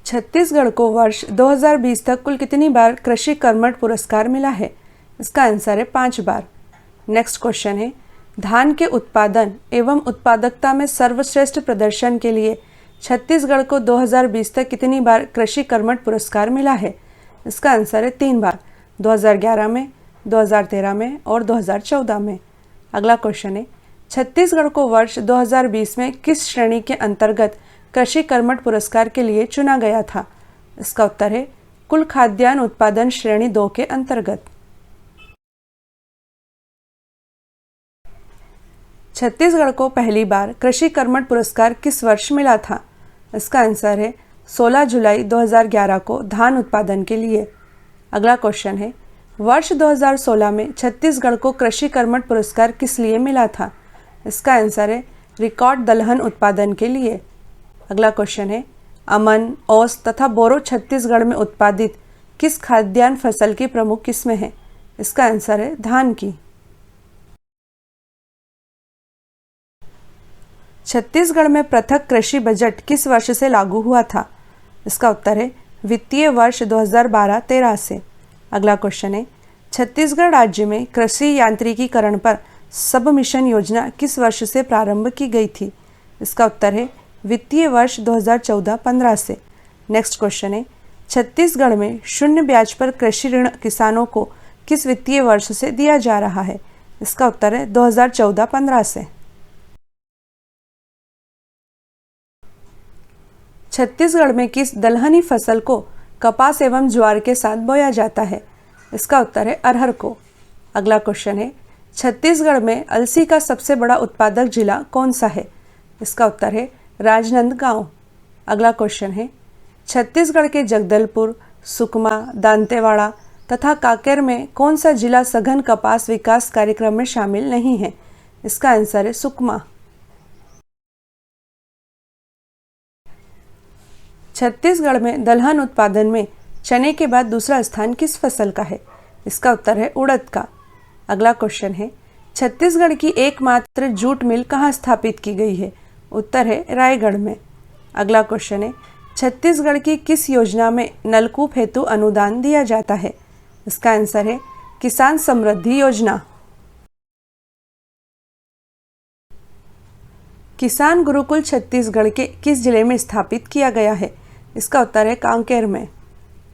छत्तीसगढ़ को वर्ष 2020 तक कुल कितनी बार कृषि कर्मठ पुरस्कार मिला है? इसका आंसर है 5 बार। नेक्स्ट क्वेश्चन है, धान के उत्पादन एवं उत्पादकता में सर्वश्रेष्ठ प्रदर्शन के लिए छत्तीसगढ़ को 2020 तक कितनी बार कृषि कर्मठ पुरस्कार मिला है? इसका आंसर है 3 बार, 2011 में, 2013 में और 2014 में। अगला क्वेश्चन है, छत्तीसगढ़ को वर्ष 2020 में किस श्रेणी के अंतर्गत कृषि कर्मठ पुरस्कार के लिए चुना गया था? इसका उत्तर है कुल खाद्यान्न उत्पादन श्रेणी 2 के अंतर्गत। छत्तीसगढ़ को पहली बार कृषि कर्मठ पुरस्कार किस वर्ष मिला था? इसका आंसर है 16 जुलाई 2011 को धान उत्पादन के लिए। अगला क्वेश्चन है, वर्ष 2016 में छत्तीसगढ़ को कृषि कर्मठ पुरस्कार किस लिए मिला था? इसका आंसर है रिकॉर्ड दलहन उत्पादन के लिए। अगला क्वेश्चन है, अमन, ओस तथा बोरो छत्तीसगढ़ में उत्पादित किस खाद्यान्न फसल की प्रमुख किस्में हैं? इसका आंसर है धान की। छत्तीसगढ़ में पृथक कृषि बजट किस वर्ष से लागू हुआ था? इसका उत्तर है वित्तीय वर्ष 2012-13 से। अगला क्वेश्चन है, छत्तीसगढ़ राज्य में कृषि यांत्रिकीकरण पर सब मिशन योजना किस वर्ष से प्रारंभ की गई थी? इसका उत्तर है वित्तीय वर्ष 2014-15 से। नेक्स्ट क्वेश्चन है, छत्तीसगढ़ में शून्य ब्याज पर कृषि ऋण किसानों को किस वित्तीय वर्ष से दिया जा रहा है? इसका उत्तर है 2014-15 से। छत्तीसगढ़ में किस दलहनी फसल को कपास एवं ज्वार के साथ बोया जाता है? इसका उत्तर है अरहर को। अगला क्वेश्चन है, छत्तीसगढ़ में अलसी का सबसे बड़ा उत्पादक जिला कौन सा है? इसका उत्तर है राजनांदगांव। अगला क्वेश्चन है, छत्तीसगढ़ के जगदलपुर, सुकमा, दांतेवाड़ा तथा कांकेर में कौन सा जिला सघन कपास विकास कार्यक्रम में शामिल नहीं है? इसका आंसर है सुकमा। छत्तीसगढ़ में दलहन उत्पादन में चने के बाद दूसरा स्थान किस फसल का है? इसका उत्तर है उड़द का। अगला क्वेश्चन है, छत्तीसगढ़ की एकमात्र जूट मिल कहाँ स्थापित की गई है? उत्तर है रायगढ़ में। अगला क्वेश्चन है, छत्तीसगढ़ की किस योजना में नलकूप हेतु अनुदान दिया जाता है? इसका आंसर है किसान समृद्धि योजना। किसान गुरुकुल छत्तीसगढ़ के किस जिले में स्थापित किया गया है? इसका उत्तर है कांकेर में।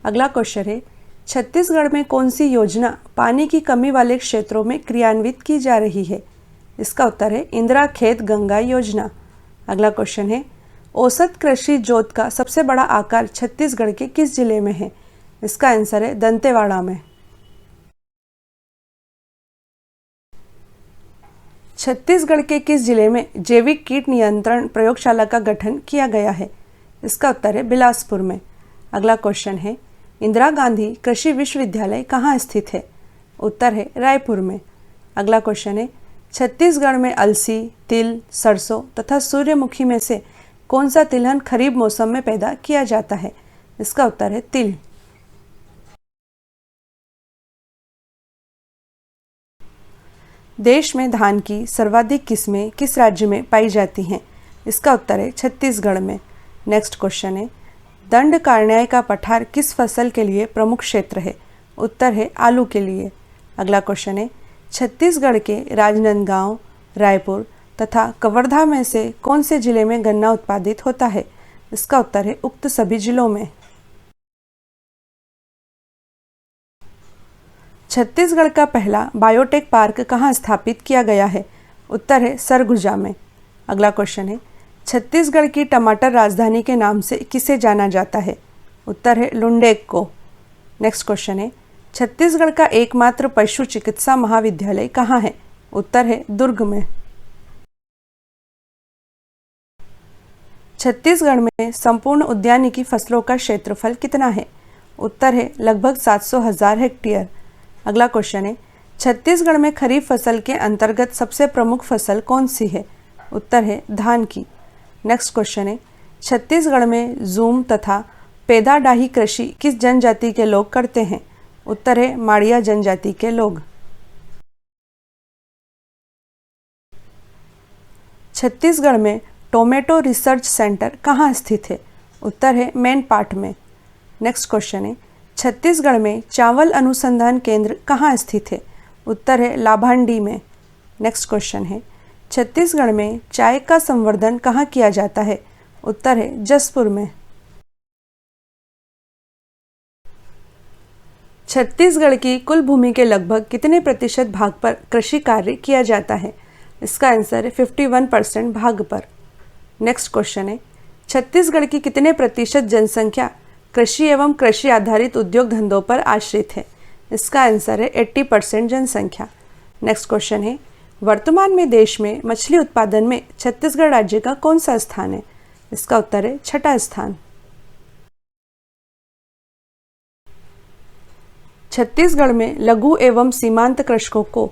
अगला क्वेश्चन है, छत्तीसगढ़ में कौन सी योजना पानी की कमी वाले क्षेत्रों में क्रियान्वित की जा रही है? इसका उत्तर है इंदिरा खेत गंगा योजना। अगला क्वेश्चन है, औसत कृषि जोत का सबसे बड़ा आकार छत्तीसगढ़ के किस जिले में है? इसका आंसर है दंतेवाड़ा में। छत्तीसगढ़ के किस जिले में जैविक कीट नियंत्रण प्रयोगशाला का गठन किया गया है? इसका उत्तर है बिलासपुर में। अगला क्वेश्चन है, इंदिरा गांधी कृषि विश्वविद्यालय कहाँ स्थित है? उत्तर है रायपुर में। अगला क्वेश्चन है, छत्तीसगढ़ में अलसी, तिल, सरसों तथा सूर्यमुखी में से कौन सा तिलहन खरीफ मौसम में पैदा किया जाता है? इसका उत्तर है तिल। देश में धान की सर्वाधिक किस्में किस राज्य में पाई जाती हैं? इसका उत्तर है छत्तीसगढ़ में। नेक्स्ट क्वेश्चन है, दंडकारण्य का पठार किस फसल के लिए प्रमुख क्षेत्र है? उत्तर है आलू के लिए। अगला क्वेश्चन है, छत्तीसगढ़ के राजनांदगांव, रायपुर तथा कवर्धा में से कौन से जिले में गन्ना उत्पादित होता है? इसका उत्तर है उक्त सभी जिलों में। छत्तीसगढ़ का पहला बायोटेक पार्क कहाँ स्थापित किया गया है? उत्तर है सरगुजा में। अगला क्वेश्चन है, छत्तीसगढ़ की टमाटर राजधानी के नाम से किसे जाना जाता है? उत्तर है लुंडेक को। नेक्स्ट क्वेश्चन है, छत्तीसगढ़ का एकमात्र पशु चिकित्सा महाविद्यालय कहाँ है? उत्तर है दुर्ग में। छत्तीसगढ़ में संपूर्ण उद्यानिकी फसलों का क्षेत्रफल कितना है? उत्तर है लगभग 700,000 हेक्टेयर। अगला क्वेश्चन है, छत्तीसगढ़ में खरीफ फसल के अंतर्गत सबसे प्रमुख फसल कौन सी है? उत्तर है धान की। नेक्स्ट क्वेश्चन है, छत्तीसगढ़ में जूम तथा पेदाडाही कृषि किस जनजाति के लोग करते हैं? उत्तर है माड़िया जनजाति के लोग। छत्तीसगढ़ में टोमेटो रिसर्च सेंटर कहाँ स्थित है? उत्तर है मेन पार्ट में। नेक्स्ट क्वेश्चन है छत्तीसगढ़ में चावल अनुसंधान केंद्र कहाँ स्थित है? उत्तर है लाभांडी में। नेक्स्ट क्वेश्चन है छत्तीसगढ़ में चाय का संवर्धन कहाँ किया जाता है? उत्तर है जसपुर में। छत्तीसगढ़ की कुल भूमि के लगभग कितने प्रतिशत भाग पर कृषि कार्य किया जाता है? इसका आंसर है 51% भाग पर। नेक्स्ट क्वेश्चन है छत्तीसगढ़ की कितने प्रतिशत जनसंख्या कृषि एवं कृषि आधारित उद्योग धंधों पर आश्रित है? इसका आंसर है 80% जनसंख्या। नेक्स्ट क्वेश्चन है वर्तमान में देश में मछली उत्पादन में छत्तीसगढ़ राज्य का कौन सा स्थान है? इसका उत्तर है छठा स्थान। छत्तीसगढ़ में लघु एवं सीमांत कृषकों को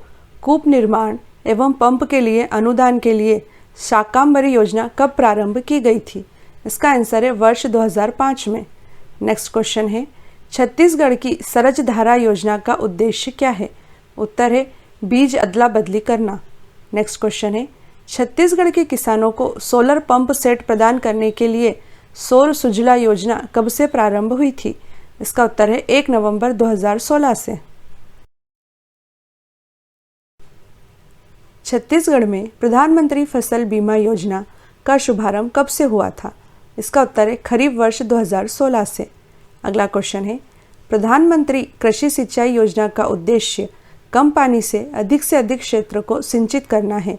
कूप निर्माण एवं पंप के लिए अनुदान के लिए शाकांबरी योजना कब प्रारंभ की गई थी? इसका आंसर है वर्ष 2005 में। नेक्स्ट क्वेश्चन है छत्तीसगढ़ की सरज धारा योजना का उद्देश्य क्या है? उत्तर है बीज अदला बदली करना। नेक्स्ट क्वेश्चन है छत्तीसगढ़ के किसानों को सोलर पंप सेट प्रदान करने के लिए सौर सुजला योजना कब से प्रारंभ हुई थी? इसका उत्तर है 1 नवंबर 2016 से। छत्तीसगढ़ में प्रधानमंत्री फसल बीमा योजना का शुभारंभ कब से हुआ था? इसका उत्तर है खरीफ वर्ष 2016 से। अगला क्वेश्चन है प्रधानमंत्री कृषि सिंचाई योजना का उद्देश्य कम पानी से अधिक क्षेत्र को सिंचित करना है।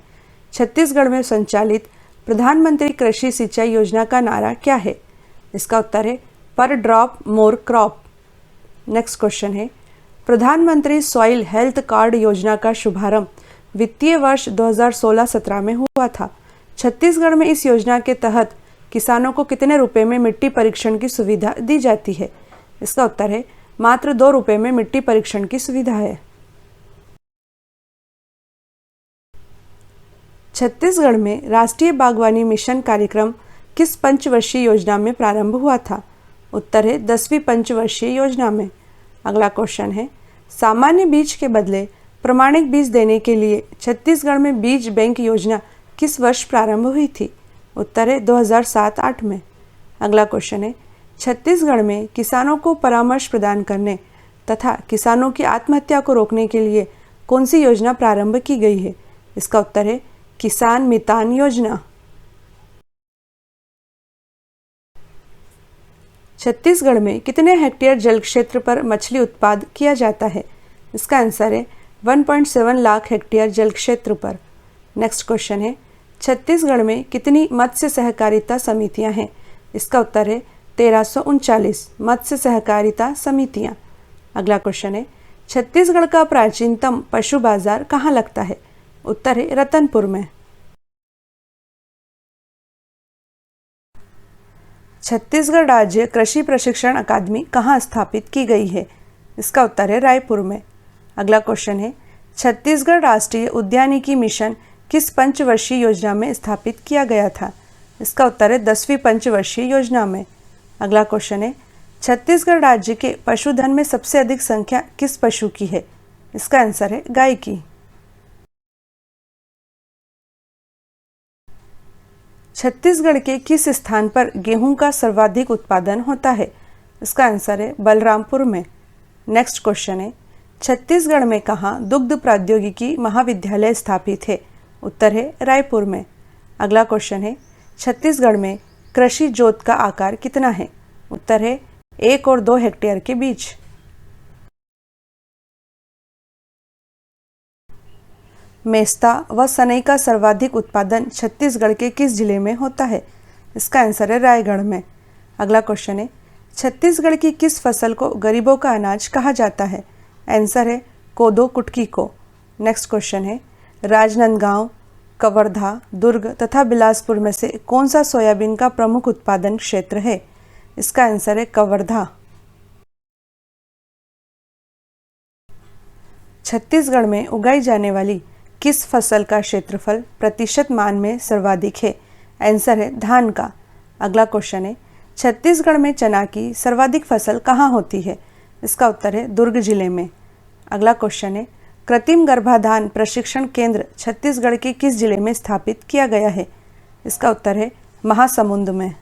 छत्तीसगढ़ में संचालित प्रधानमंत्री कृषि सिंचाई योजना का नारा क्या है? इसका उत्तर है पर drop more crop. Next question है प्रधानमंत्री सॉइल हेल्थ कार्ड योजना का शुभारंभ वित्तीय वर्ष 2016-17 में हुआ था। छत्तीसगढ़ में इस योजना के तहत किसानों को कितने रुपए में मिट्टी परीक्षण की सुविधा दी जाती है? इसका उत्तर है मात्र 2 रुपए में मिट्टी परीक्षण की सुविधा है। छत्तीसगढ़ में राष्ट्रीय बागवानी मिशन कार्यक्रम किस पंचवर्षीय योजना में प्रारंभ हुआ था? उत्तर है 10वीं पंचवर्षीय योजना में। अगला क्वेश्चन है सामान्य बीज के बदले प्रमाणिक बीज देने के लिए छत्तीसगढ़ में बीज बैंक योजना किस वर्ष प्रारंभ हुई थी? उत्तर है 2007-8 में। अगला क्वेश्चन है छत्तीसगढ़ में किसानों को परामर्श प्रदान करने तथा किसानों की आत्महत्या को रोकने के लिए कौन सी योजना प्रारंभ की गई है? इसका उत्तर है किसान मितान योजना। छत्तीसगढ़ में कितने हेक्टेयर जल क्षेत्र पर मछली उत्पादन किया जाता है? इसका आंसर है 1.7 लाख हेक्टेयर जल क्षेत्र पर। नेक्स्ट क्वेश्चन है छत्तीसगढ़ में कितनी मत्स्य सहकारिता समितियां हैं? इसका उत्तर है 1339 मत्स्य सहकारिता समितियां। अगला क्वेश्चन है छत्तीसगढ़ का प्राचीनतम पशु बाजार कहाँ लगता है? उत्तर है रतनपुर में। छत्तीसगढ़ राज्य कृषि प्रशिक्षण अकादमी कहाँ स्थापित की गई है? इसका उत्तर है रायपुर में। अगला क्वेश्चन है छत्तीसगढ़ राष्ट्रीय उद्यानिकी मिशन किस पंचवर्षीय योजना में स्थापित किया गया था? इसका उत्तर है 10वीं पंचवर्षीय योजना में। अगला क्वेश्चन है छत्तीसगढ़ राज्य के पशुधन में सबसे अधिक संख्या किस पशु की है? इसका आंसर है गाय की। छत्तीसगढ़ के किस स्थान पर गेहूं का सर्वाधिक उत्पादन होता है? इसका आंसर है बलरामपुर में। नेक्स्ट क्वेश्चन है छत्तीसगढ़ में कहाँ दुग्ध प्रौद्योगिकी महाविद्यालय स्थापित है? उत्तर है रायपुर में। अगला क्वेश्चन है छत्तीसगढ़ में कृषि जोत का आकार कितना है? उत्तर है 1 और 2 हेक्टेयर के बीच। मेस्ता व सनई का सर्वाधिक उत्पादन छत्तीसगढ़ के किस जिले में होता है? इसका आंसर है रायगढ़ में। अगला क्वेश्चन है छत्तीसगढ़ की किस फसल को गरीबों का अनाज कहा जाता है? आंसर है कोदो कुटकी को। नेक्स्ट क्वेश्चन है राजनांदगांव, कवर्धा, दुर्ग तथा बिलासपुर में से कौन सा सोयाबीन का प्रमुख उत्पादन क्षेत्र है? इसका आंसर है कवर्धा। छत्तीसगढ़ में उगाई जाने वाली किस फसल का क्षेत्रफल प्रतिशत मान में सर्वाधिक है? आंसर है धान का। अगला क्वेश्चन है छत्तीसगढ़ में चना की सर्वाधिक फसल कहाँ होती है? इसका उत्तर है दुर्ग जिले में। अगला क्वेश्चन है कृत्रिम गर्भाधान प्रशिक्षण केंद्र छत्तीसगढ़ के किस जिले में स्थापित किया गया है? इसका उत्तर है महासमुंद में।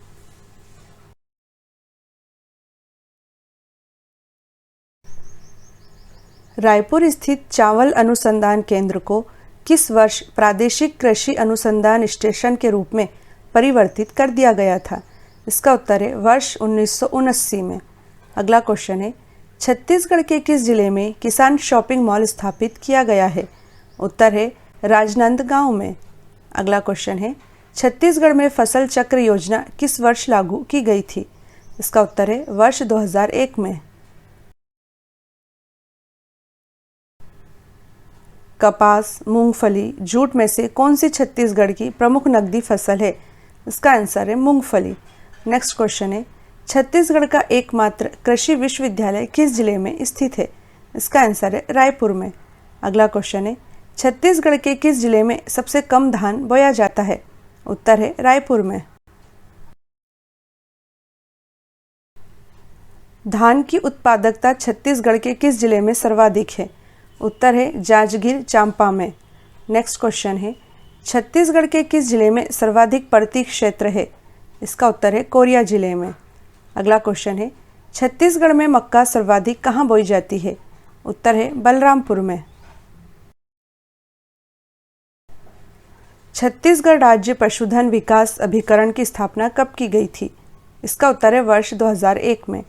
रायपुर स्थित चावल अनुसंधान केंद्र को किस वर्ष प्रादेशिक कृषि अनुसंधान स्टेशन के रूप में परिवर्तित कर दिया गया था? इसका उत्तर है वर्ष 1979 में। अगला क्वेश्चन है, छत्तीसगढ़ के किस जिले में किसान शॉपिंग मॉल स्थापित किया गया है? उत्तर है राजनांदगांव में। अगला क्वेश्चन है, छत्तीसगढ़ में फसल चक्र योजना किस वर्ष लागू की गई थी? इसका उत्तर है वर्ष 2001 में। कपास, मूंगफली, जूट में से कौन सी छत्तीसगढ़ की प्रमुख नकदी फसल है? इसका आंसर है मूंगफली। नेक्स्ट क्वेश्चन है, छत्तीसगढ़ का एकमात्र कृषि विश्वविद्यालय किस जिले में स्थित है? इसका आंसर है रायपुर में। अगला क्वेश्चन है, छत्तीसगढ़ के किस जिले में सबसे कम धान बोया जाता है? उत्तर है रायपुर में। धान की उत्पादकता छत्तीसगढ़ के किस जिले में सर्वाधिक है? उत्तर है जांजगीर चांपा में। नेक्स्ट क्वेश्चन है, छत्तीसगढ़ के किस जिले में सर्वाधिक पर्वतीय क्षेत्र है? इसका उत्तर है कोरिया जिले में। अगला क्वेश्चन है, छत्तीसगढ़ में मक्का सर्वाधिक कहाँ बोई जाती है? उत्तर है बलरामपुर में। छत्तीसगढ़ राज्य पशुधन विकास अभिकरण की स्थापना कब की गई थी? इसका उत्तर है वर्ष 2001 में।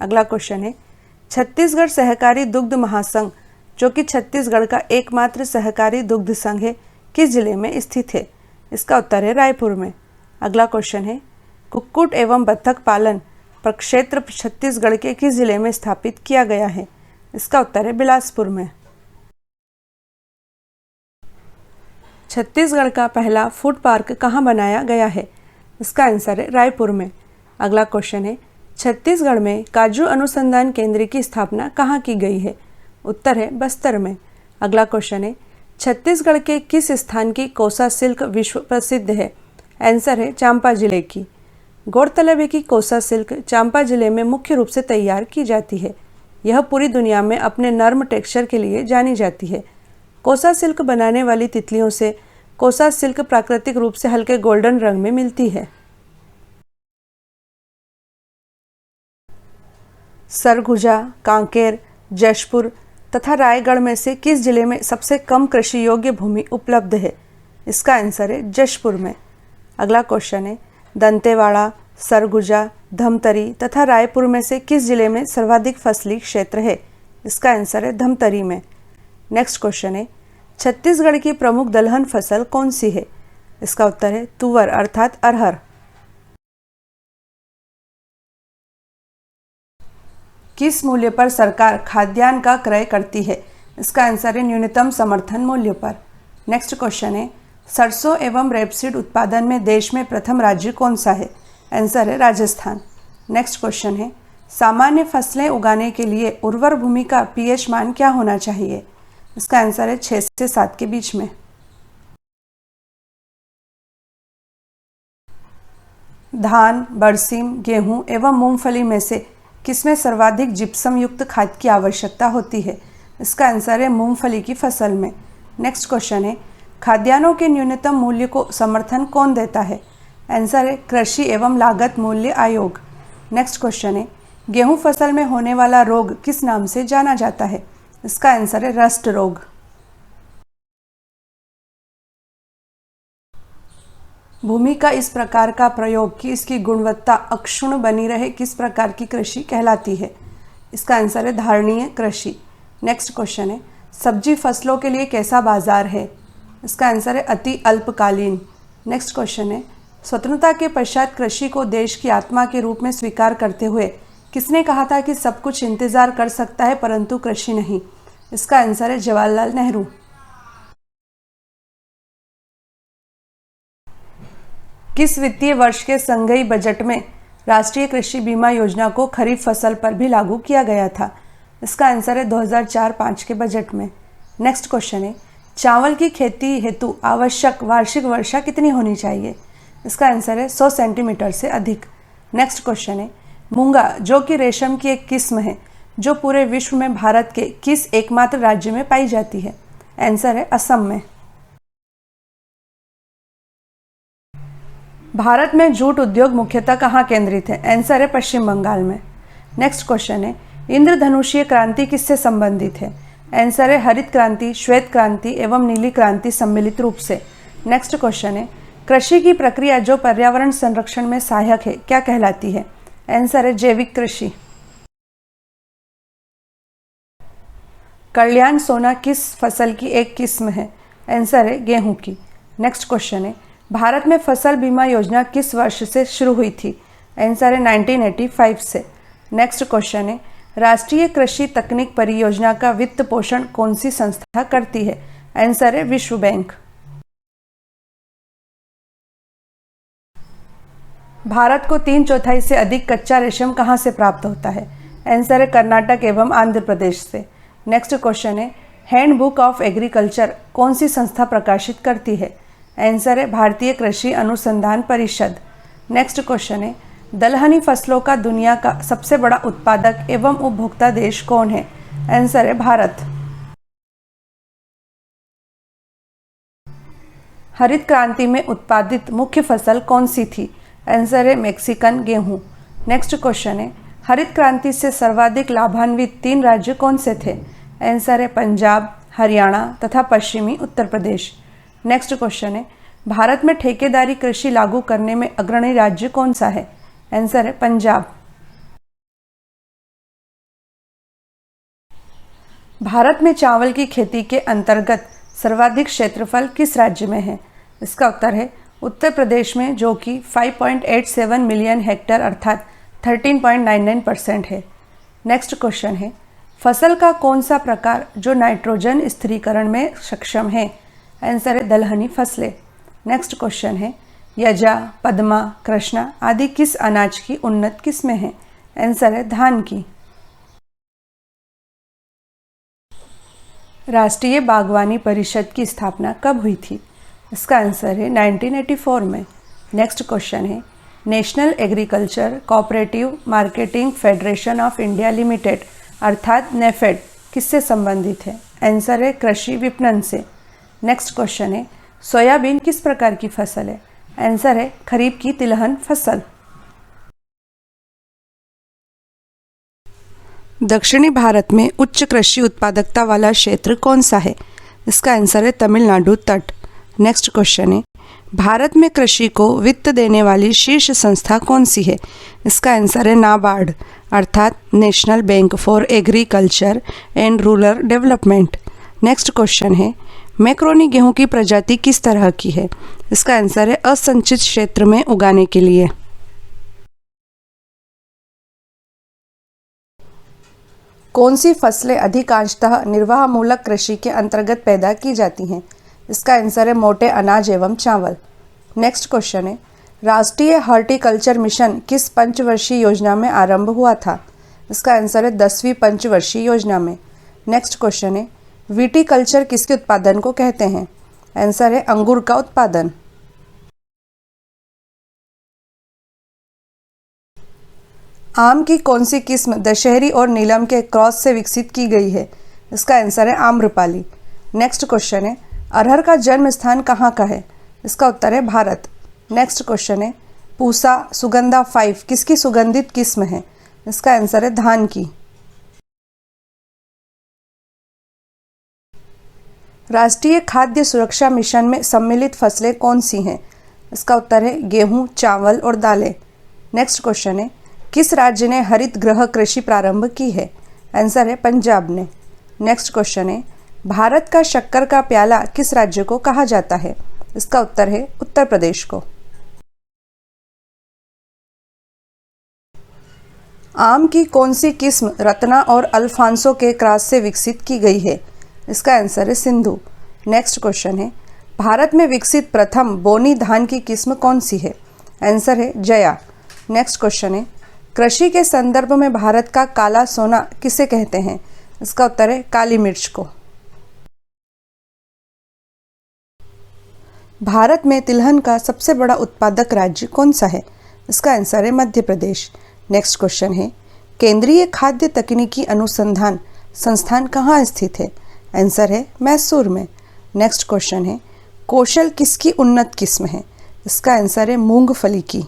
अगला क्वेश्चन है, छत्तीसगढ़ सहकारी दुग्ध महासंघ जो कि छत्तीसगढ़ का एकमात्र सहकारी दुग्ध संघ है, किस जिले में स्थित है? इसका उत्तर है रायपुर में। अगला क्वेश्चन है, कुक्कुट एवं बत्तख पालन प्रक्षेत्र छत्तीसगढ़ के किस जिले में स्थापित किया गया है? इसका उत्तर है बिलासपुर में। छत्तीसगढ़ का पहला फूड पार्क कहाँ बनाया गया है? इसका आंसर है रायपुर में। अगला क्वेश्चन है, छत्तीसगढ़ में काजू अनुसंधान केंद्र की स्थापना कहाँ की गई है? उत्तर है बस्तर में। अगला क्वेश्चन है, छत्तीसगढ़ के किस स्थान की कोसा सिल्क विश्व प्रसिद्ध है? आंसर है चांपा जिले की। गौरतलब है कि कोसा सिल्क चांपा जिले में मुख्य रूप से तैयार की जाती है। यह पूरी दुनिया में अपने नर्म टेक्सचर के लिए जानी जाती है। कोसा सिल्क बनाने वाली तितलियों से कोसा सिल्क प्राकृतिक रूप से हल्के गोल्डन रंग में मिलती है। सरगुजा, कांकेर, जशपुर तथा रायगढ़ में से किस जिले में सबसे कम कृषि योग्य भूमि उपलब्ध है? इसका आंसर है जशपुर में। अगला क्वेश्चन है, दंतेवाड़ा, सरगुजा, धमतरी तथा रायपुर में से किस जिले में सर्वाधिक फसली क्षेत्र है? इसका आंसर है धमतरी में। नेक्स्ट क्वेश्चन है, छत्तीसगढ़ की प्रमुख दलहन फसल कौन सी है? इसका उत्तर है तुवर अर्थात अरहर। किस मूल्य पर सरकार खाद्यान्न का क्रय करती है? इसका आंसर है न्यूनतम समर्थन मूल्य पर। नेक्स्ट क्वेश्चन है, सरसों एवं रेपसीड उत्पादन में देश में प्रथम राज्य कौन सा है? आंसर है राजस्थान। नेक्स्ट क्वेश्चन है, सामान्य फसलें उगाने के लिए उर्वर भूमि का पीएच मान क्या होना चाहिए? इसका आंसर है 6 से 7 के बीच में। धान, बरसीम, गेहूं एवं मूंगफली में से किसमें सर्वाधिक जिप्सम युक्त खाद की आवश्यकता होती है? इसका आंसर है मूंगफली की फसल में। नेक्स्ट क्वेश्चन है, खाद्यान्नों के न्यूनतम मूल्य को समर्थन कौन देता है? आंसर है कृषि एवं लागत मूल्य आयोग। नेक्स्ट क्वेश्चन है, गेहूं फसल में होने वाला रोग किस नाम से जाना जाता है? इसका आंसर है रस्ट रोग। भूमि का इस प्रकार का प्रयोग कि इसकी गुणवत्ता अक्षुण्ण बनी रहे किस प्रकार की कृषि कहलाती है? इसका आंसर है धारणीय कृषि। नेक्स्ट क्वेश्चन है, सब्जी फसलों के लिए कैसा बाजार है? इसका आंसर है अति अल्पकालीन। नेक्स्ट क्वेश्चन है, स्वतंत्रता के पश्चात कृषि को देश की आत्मा के रूप में स्वीकार करते हुए किसने कहा था कि सब कुछ इंतजार कर सकता है परंतु कृषि नहीं? इसका आंसर है जवाहरलाल नेहरू। किस वित्तीय वर्ष के संघीय बजट में राष्ट्रीय कृषि बीमा योजना को खरीफ फसल पर भी लागू किया गया था? इसका आंसर है 2004-05 के बजट में। नेक्स्ट क्वेश्चन है, चावल की खेती हेतु आवश्यक वार्षिक वर्षा कितनी होनी चाहिए? इसका आंसर है 100 सेंटीमीटर से अधिक। नेक्स्ट क्वेश्चन है, मूंगा जो कि रेशम की एक किस्म है जो पूरे विश्व में भारत के किस एकमात्र राज्य में पाई जाती है? आंसर है असम में। भारत में जूट उद्योग मुख्यतः कहाँ केंद्रित है? आंसर है पश्चिम बंगाल में। नेक्स्ट क्वेश्चन है, इंद्रधनुषीय क्रांति किससे संबंधित है? आंसर है हरित क्रांति, श्वेत क्रांति एवं नीली क्रांति सम्मिलित रूप से। नेक्स्ट क्वेश्चन है कृषि की प्रक्रिया जो पर्यावरण संरक्षण में सहायक है क्या कहलाती है? आंसर है जैविक कृषि। कल्याण सोना किस फसल की एक किस्म है? आंसर है गेहूं की। नेक्स्ट क्वेश्चन है भारत में फसल बीमा योजना किस वर्ष से शुरू हुई थी? आंसर है 1985 से। नेक्स्ट क्वेश्चन है राष्ट्रीय कृषि तकनीक परियोजना का वित्त पोषण कौन सी संस्था करती है? आंसर है विश्व बैंक। भारत को 3/4 से अधिक कच्चा रेशम कहाँ से प्राप्त होता है? आंसर है कर्नाटक एवं आंध्र प्रदेश से। नेक्स्ट क्वेश्चन है हैंडबुक ऑफ एग्रीकल्चर कौन सी संस्था प्रकाशित करती है? आंसर है भारतीय कृषि अनुसंधान परिषद। नेक्स्ट क्वेश्चन है दलहनी फसलों का दुनिया का सबसे बड़ा उत्पादक एवं उपभोक्ता देश कौन है? आंसर है भारत। हरित क्रांति में उत्पादित मुख्य फसल कौन सी थी? आंसर है मैक्सिकन गेहूं। नेक्स्ट क्वेश्चन है हरित क्रांति से सर्वाधिक लाभान्वित 3 राज्य कौन से थे? आंसर है पंजाब, हरियाणा तथा पश्चिमी उत्तर प्रदेश। नेक्स्ट क्वेश्चन है भारत में ठेकेदारी कृषि लागू करने में अग्रणी राज्य कौन सा है? आंसर है पंजाब। भारत में चावल की खेती के अंतर्गत सर्वाधिक क्षेत्रफल किस राज्य में है? इसका उत्तर है उत्तर प्रदेश में, जो कि 5.87 मिलियन हेक्टेयर अर्थात 13.99% है। नेक्स्ट क्वेश्चन है फसल का कौन सा प्रकार जो नाइट्रोजन स्थिरीकरण में सक्षम है? आंसर है दलहनी फसलें। नेक्स्ट क्वेश्चन है यजा, पद्मा, कृष्णा आदि किस अनाज की उन्नत किस्में हैं? आंसर है धान की। राष्ट्रीय बागवानी परिषद की स्थापना कब हुई थी? इसका आंसर है 1984 में। नेक्स्ट क्वेश्चन है national agriculture cooperative marketing federation of India limited अर्थात नेफेड किससे संबंधित है? आंसर है कृषि विपणन से। नेक्स्ट क्वेश्चन है सोयाबीन किस प्रकार की फसल है? आंसर है खरीफ की तिलहन फसल। दक्षिणी भारत में उच्च कृषि उत्पादकता वाला क्षेत्र कौन सा है? इसका आंसर है तमिलनाडु तट। नेक्स्ट क्वेश्चन है भारत में कृषि को वित्त देने वाली शीर्ष संस्था कौन सी है? इसका आंसर है नाबार्ड अर्थात national bank for agriculture and rural development. Next question है मैक्रोनी गेहूं की प्रजाति किस तरह की है? इसका आंसर है असंचित क्षेत्र में उगाने के लिए। कौन सी फसलें अधिकांशतः निर्वाहमूलक कृषि के अंतर्गत पैदा की जाती हैं? इसका आंसर है मोटे अनाज एवं चावल। नेक्स्ट क्वेश्चन है राष्ट्रीय हॉर्टिकल्चर मिशन किस पंचवर्षीय योजना में आरंभ हुआ था? इसका आंसर है 10वीं पंचवर्षीय योजना में। नेक्स्ट क्वेश्चन है विटीकल्चर किसके उत्पादन को कहते हैं? आंसर है अंगूर का उत्पादन। आम की कौन सी किस्म दशहरी और नीलम के क्रॉस से विकसित की गई है? इसका आंसर है आम्रपाली। नेक्स्ट क्वेश्चन है अरहर का जन्म स्थान कहाँ का है? इसका उत्तर है भारत। नेक्स्ट क्वेश्चन है पूसा सुगंधा 5 किसकी सुगंधित किस्म है? इसका आंसर है धान की। राष्ट्रीय खाद्य सुरक्षा मिशन में सम्मिलित फसलें कौन सी हैं? इसका उत्तर है गेहूं, चावल और दालें। नेक्स्ट क्वेश्चन है किस राज्य ने हरित गृह कृषि प्रारंभ की है? आंसर है पंजाब ने। नेक्स्ट क्वेश्चन है भारत का शक्कर का प्याला किस राज्य को कहा जाता है? इसका उत्तर है उत्तर प्रदेश को। आम की कौन सी किस्म रत्ना और अल्फांसो के क्रॉस से विकसित की गई है? इसका आंसर है सिंधु। नेक्स्ट क्वेश्चन है भारत में विकसित प्रथम बोनी धान की किस्म कौन सी है? आंसर है जया। नेक्स्ट क्वेश्चन है कृषि के संदर्भ में भारत का काला सोना किसे कहते हैं? इसका उत्तर है काली मिर्च को। भारत में तिलहन का सबसे बड़ा उत्पादक राज्य कौन सा है? इसका आंसर है मध्य प्रदेश। नेक्स्ट क्वेश्चन है केंद्रीय खाद्य तकनीकी अनुसंधान संस्थान कहाँ स्थित है? आंसर है मैसूर में। नेक्स्ट क्वेश्चन है कौशल किसकी उन्नत किस्म है? इसका आंसर है मूंगफली की।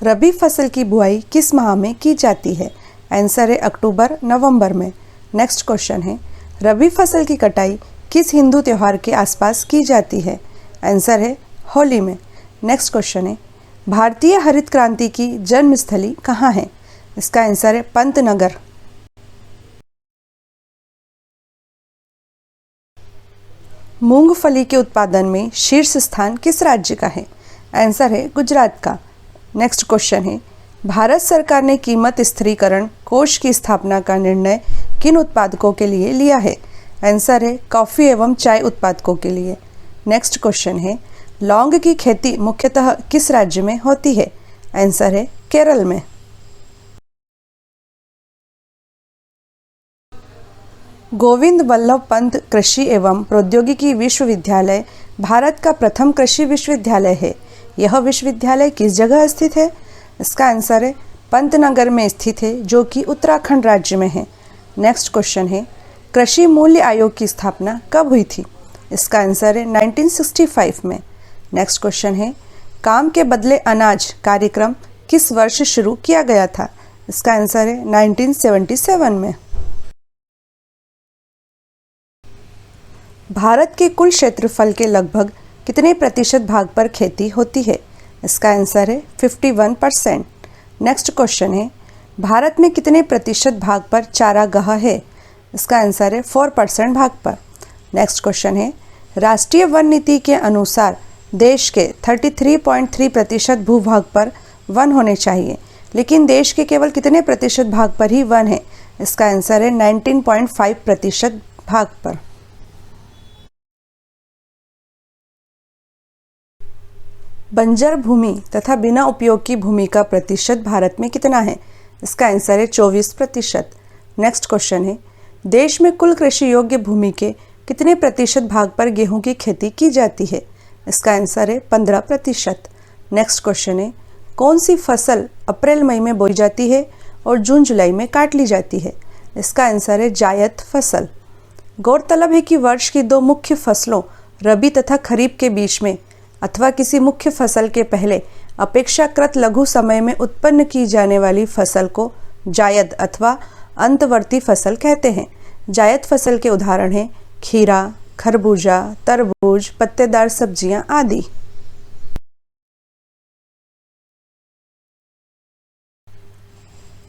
रबी फसल की बुआई किस माह में की जाती है? आंसर है अक्टूबर नवंबर में। नेक्स्ट क्वेश्चन है, रबी फसल की कटाई किस हिंदू त्यौहार के आसपास की जाती है? आंसर है होली में। नेक्स्ट क्वेश्चन है, भारतीय हरित क्रांति की जन्मस्थली कहाँ है? इसका आंसर है पंतनगर। मूंगफली के उत्पादन में शीर्ष स्थान किस राज्य का है? आंसर है गुजरात का। नेक्स्ट क्वेश्चन है, भारत सरकार ने कीमत स्थिरीकरण कोष की स्थापना का निर्णय किन उत्पादकों के लिए लिया है? आंसर है कॉफ़ी एवं चाय उत्पादकों के लिए। नेक्स्ट क्वेश्चन है, लौंग की खेती मुख्यतः किस राज्य में होती है? आंसर है केरल में। गोविंद वल्लभ पंत कृषि एवं प्रौद्योगिकी विश्वविद्यालय भारत का प्रथम कृषि विश्वविद्यालय है। यह विश्वविद्यालय किस जगह स्थित है? इसका आंसर है पंतनगर में स्थित है, जो कि उत्तराखंड राज्य में है। नेक्स्ट क्वेश्चन है, कृषि मूल्य आयोग की स्थापना कब हुई थी? इसका आंसर है 1965 में। नेक्स्ट क्वेश्चन है, काम के बदले अनाज कार्यक्रम किस वर्ष शुरू किया गया था? इसका आंसर है 1977 में। भारत के कुल क्षेत्रफल के लगभग कितने प्रतिशत भाग पर खेती होती है? इसका आंसर है 51%। नेक्स्ट क्वेश्चन है, भारत में कितने प्रतिशत भाग पर चारागाह है? इसका आंसर है 4% भाग पर। नेक्स्ट क्वेश्चन है, राष्ट्रीय वन नीति के अनुसार देश के 33.3% भूभाग पर वन होने चाहिए, लेकिन देश के केवल कितने प्रतिशत भाग पर ही वन है? इसका आंसर है 19.5% भाग पर। बंजर भूमि तथा बिना उपयोग की भूमि का प्रतिशत भारत में कितना है? इसका आंसर है 24%। नेक्स्ट क्वेश्चन है, देश में कुल कृषि योग्य भूमि के कितने प्रतिशत भाग पर गेहूं की खेती की जाती है? इसका आंसर है 15%। नेक्स्ट क्वेश्चन है, कौन सी फसल अप्रैल मई में बोई जाती है और जून जुलाई में काट ली जाती है? इसका आंसर है जायद फसल। गौरतलब है कि वर्ष की दो मुख्य फसलों रबी तथा खरीफ के बीच में अथवा किसी मुख्य फसल के पहले अपेक्षाकृत लघु समय में उत्पन्न की जाने वाली फसल को जायद अथवा अंतवर्ती फसल कहते हैं। जायद फसल के उदाहरण हैं खीरा, खरबूजा, तरबूज, पत्तेदार सब्जियां आदि।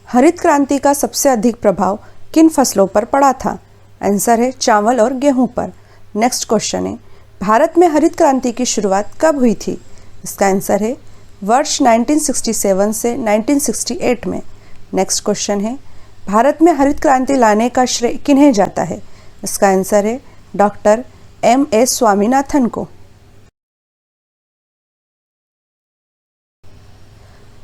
हरित क्रांति का सबसे अधिक प्रभाव किन फसलों पर पड़ा था? आंसर है चावल और गेहूं पर। नेक्स्ट क्वेश्चन है, भारत में हरित क्रांति की शुरुआत कब हुई थी? इसका आंसर है वर्ष 1967 से 1968 में। नेक्स्ट क्वेश्चन है, भारत में हरित क्रांति लाने का श्रेय किन्हें जाता है? इसका आंसर है डॉक्टर M.S. स्वामीनाथन को।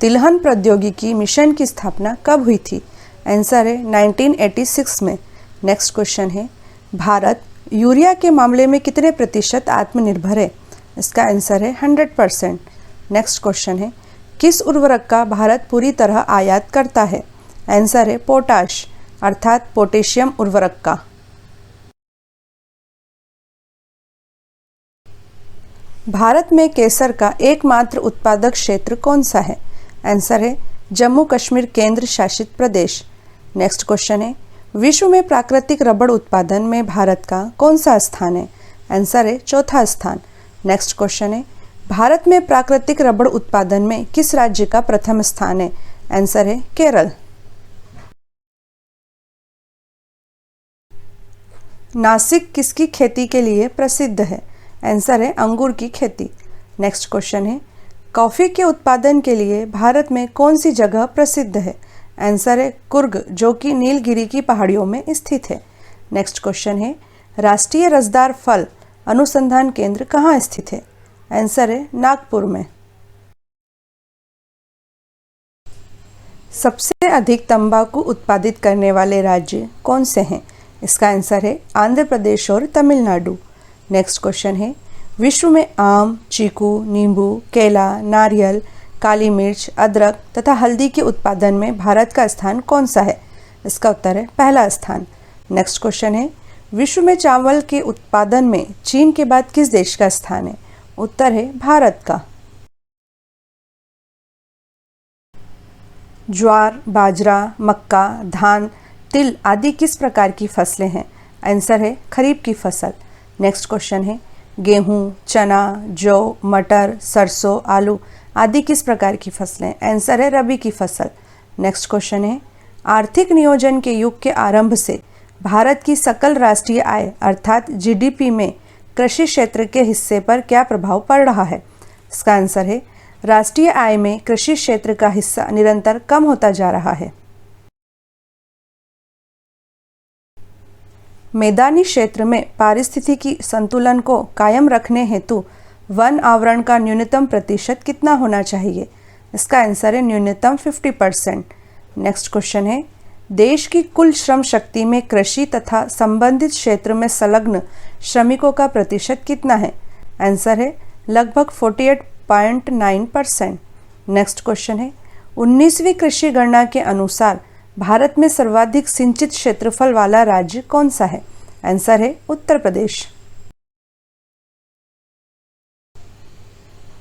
तिलहन प्रौद्योगिकी मिशन की स्थापना कब हुई थी? आंसर है 1986 में। नेक्स्ट क्वेश्चन है, भारत यूरिया के मामले में कितने प्रतिशत आत्मनिर्भर है? इसका आंसर है 100%। नेक्स्ट क्वेश्चन है, किस उर्वरक का भारत पूरी तरह आयात करता है? आंसर है पोटाश अर्थात पोटेशियम उर्वरक का। भारत में केसर का एकमात्र उत्पादक क्षेत्र कौन सा है? आंसर है जम्मू कश्मीर केंद्र शासित प्रदेश। नेक्स्ट क्वेश्चन है, विश्व में प्राकृतिक रबड़ उत्पादन में भारत का कौन सा स्थान है? आंसर है चौथा स्थान। नेक्स्ट क्वेश्चन है, भारत में प्राकृतिक रबड़ उत्पादन में किस राज्य का प्रथम स्थान है? आंसर है केरल। नासिक किसकी खेती के लिए प्रसिद्ध है? आंसर है अंगूर की खेती। नेक्स्ट क्वेश्चन है, कॉफ़ी के उत्पादन के लिए भारत में कौन सी जगह प्रसिद्ध है? आंसर है कुर्ग, जो कि नीलगिरी की पहाड़ियों में स्थित है। नेक्स्ट क्वेश्चन है, राष्ट्रीय रसदार फल अनुसंधान केंद्र कहाँ स्थित है? आंसर है नागपुर में। सबसे अधिक तंबाकू उत्पादित करने वाले राज्य कौन से हैं? इसका आंसर है आंध्र प्रदेश और तमिलनाडु। नेक्स्ट क्वेश्चन है, विश्व में आम, चीकू, नींबू, केला, नारियल, काली मिर्च, अदरक तथा हल्दी के उत्पादन में भारत का स्थान कौन सा है? इसका उत्तर है पहला स्थान। नेक्स्ट क्वेश्चन है, विश्व में चावल के उत्पादन में चीन के बाद किस देश का स्थान है? उत्तर है भारत का। ज्वार, बाजरा, मक्का, धान, तिल आदि किस प्रकार की फसलें हैं? आंसर है खरीफ की फसल। नेक्स्ट क्वेश्चन है गेहूं, चना, जौ, मटर, सरसों, आलू आदि किस प्रकार की फसलें? आंसर है रबी की फसल। नेक्स्ट क्वेश्चन है आर्थिक नियोजन के युग के आरंभ से भारत की सकल राष्ट्रीय आय अर्थात जीडीपी में कृषि क्षेत्र के हिस्से पर क्या प्रभाव पड़ रहा है? इसका आंसर है राष्ट्रीय आय में कृषि क्षेत्र का हिस्सा निरंतर कम होता जा रहा है। मैदानी क्षेत्र में पारिस्थितिकी संतुलन को कायम रखने हेतु वन आवरण का न्यूनतम प्रतिशत कितना होना चाहिए? इसका आंसर है न्यूनतम 50%। नेक्स्ट क्वेश्चन है देश की कुल श्रम शक्ति में कृषि तथा संबंधित क्षेत्र में संलग्न श्रमिकों का प्रतिशत कितना है? आंसर है लगभग 48.9%। नेक्स्ट क्वेश्चन है 19वीं कृषि गणना के अनुसार भारत में सर्वाधिक सिंचित क्षेत्रफल वाला राज्य कौन सा है? आंसर है उत्तर प्रदेश।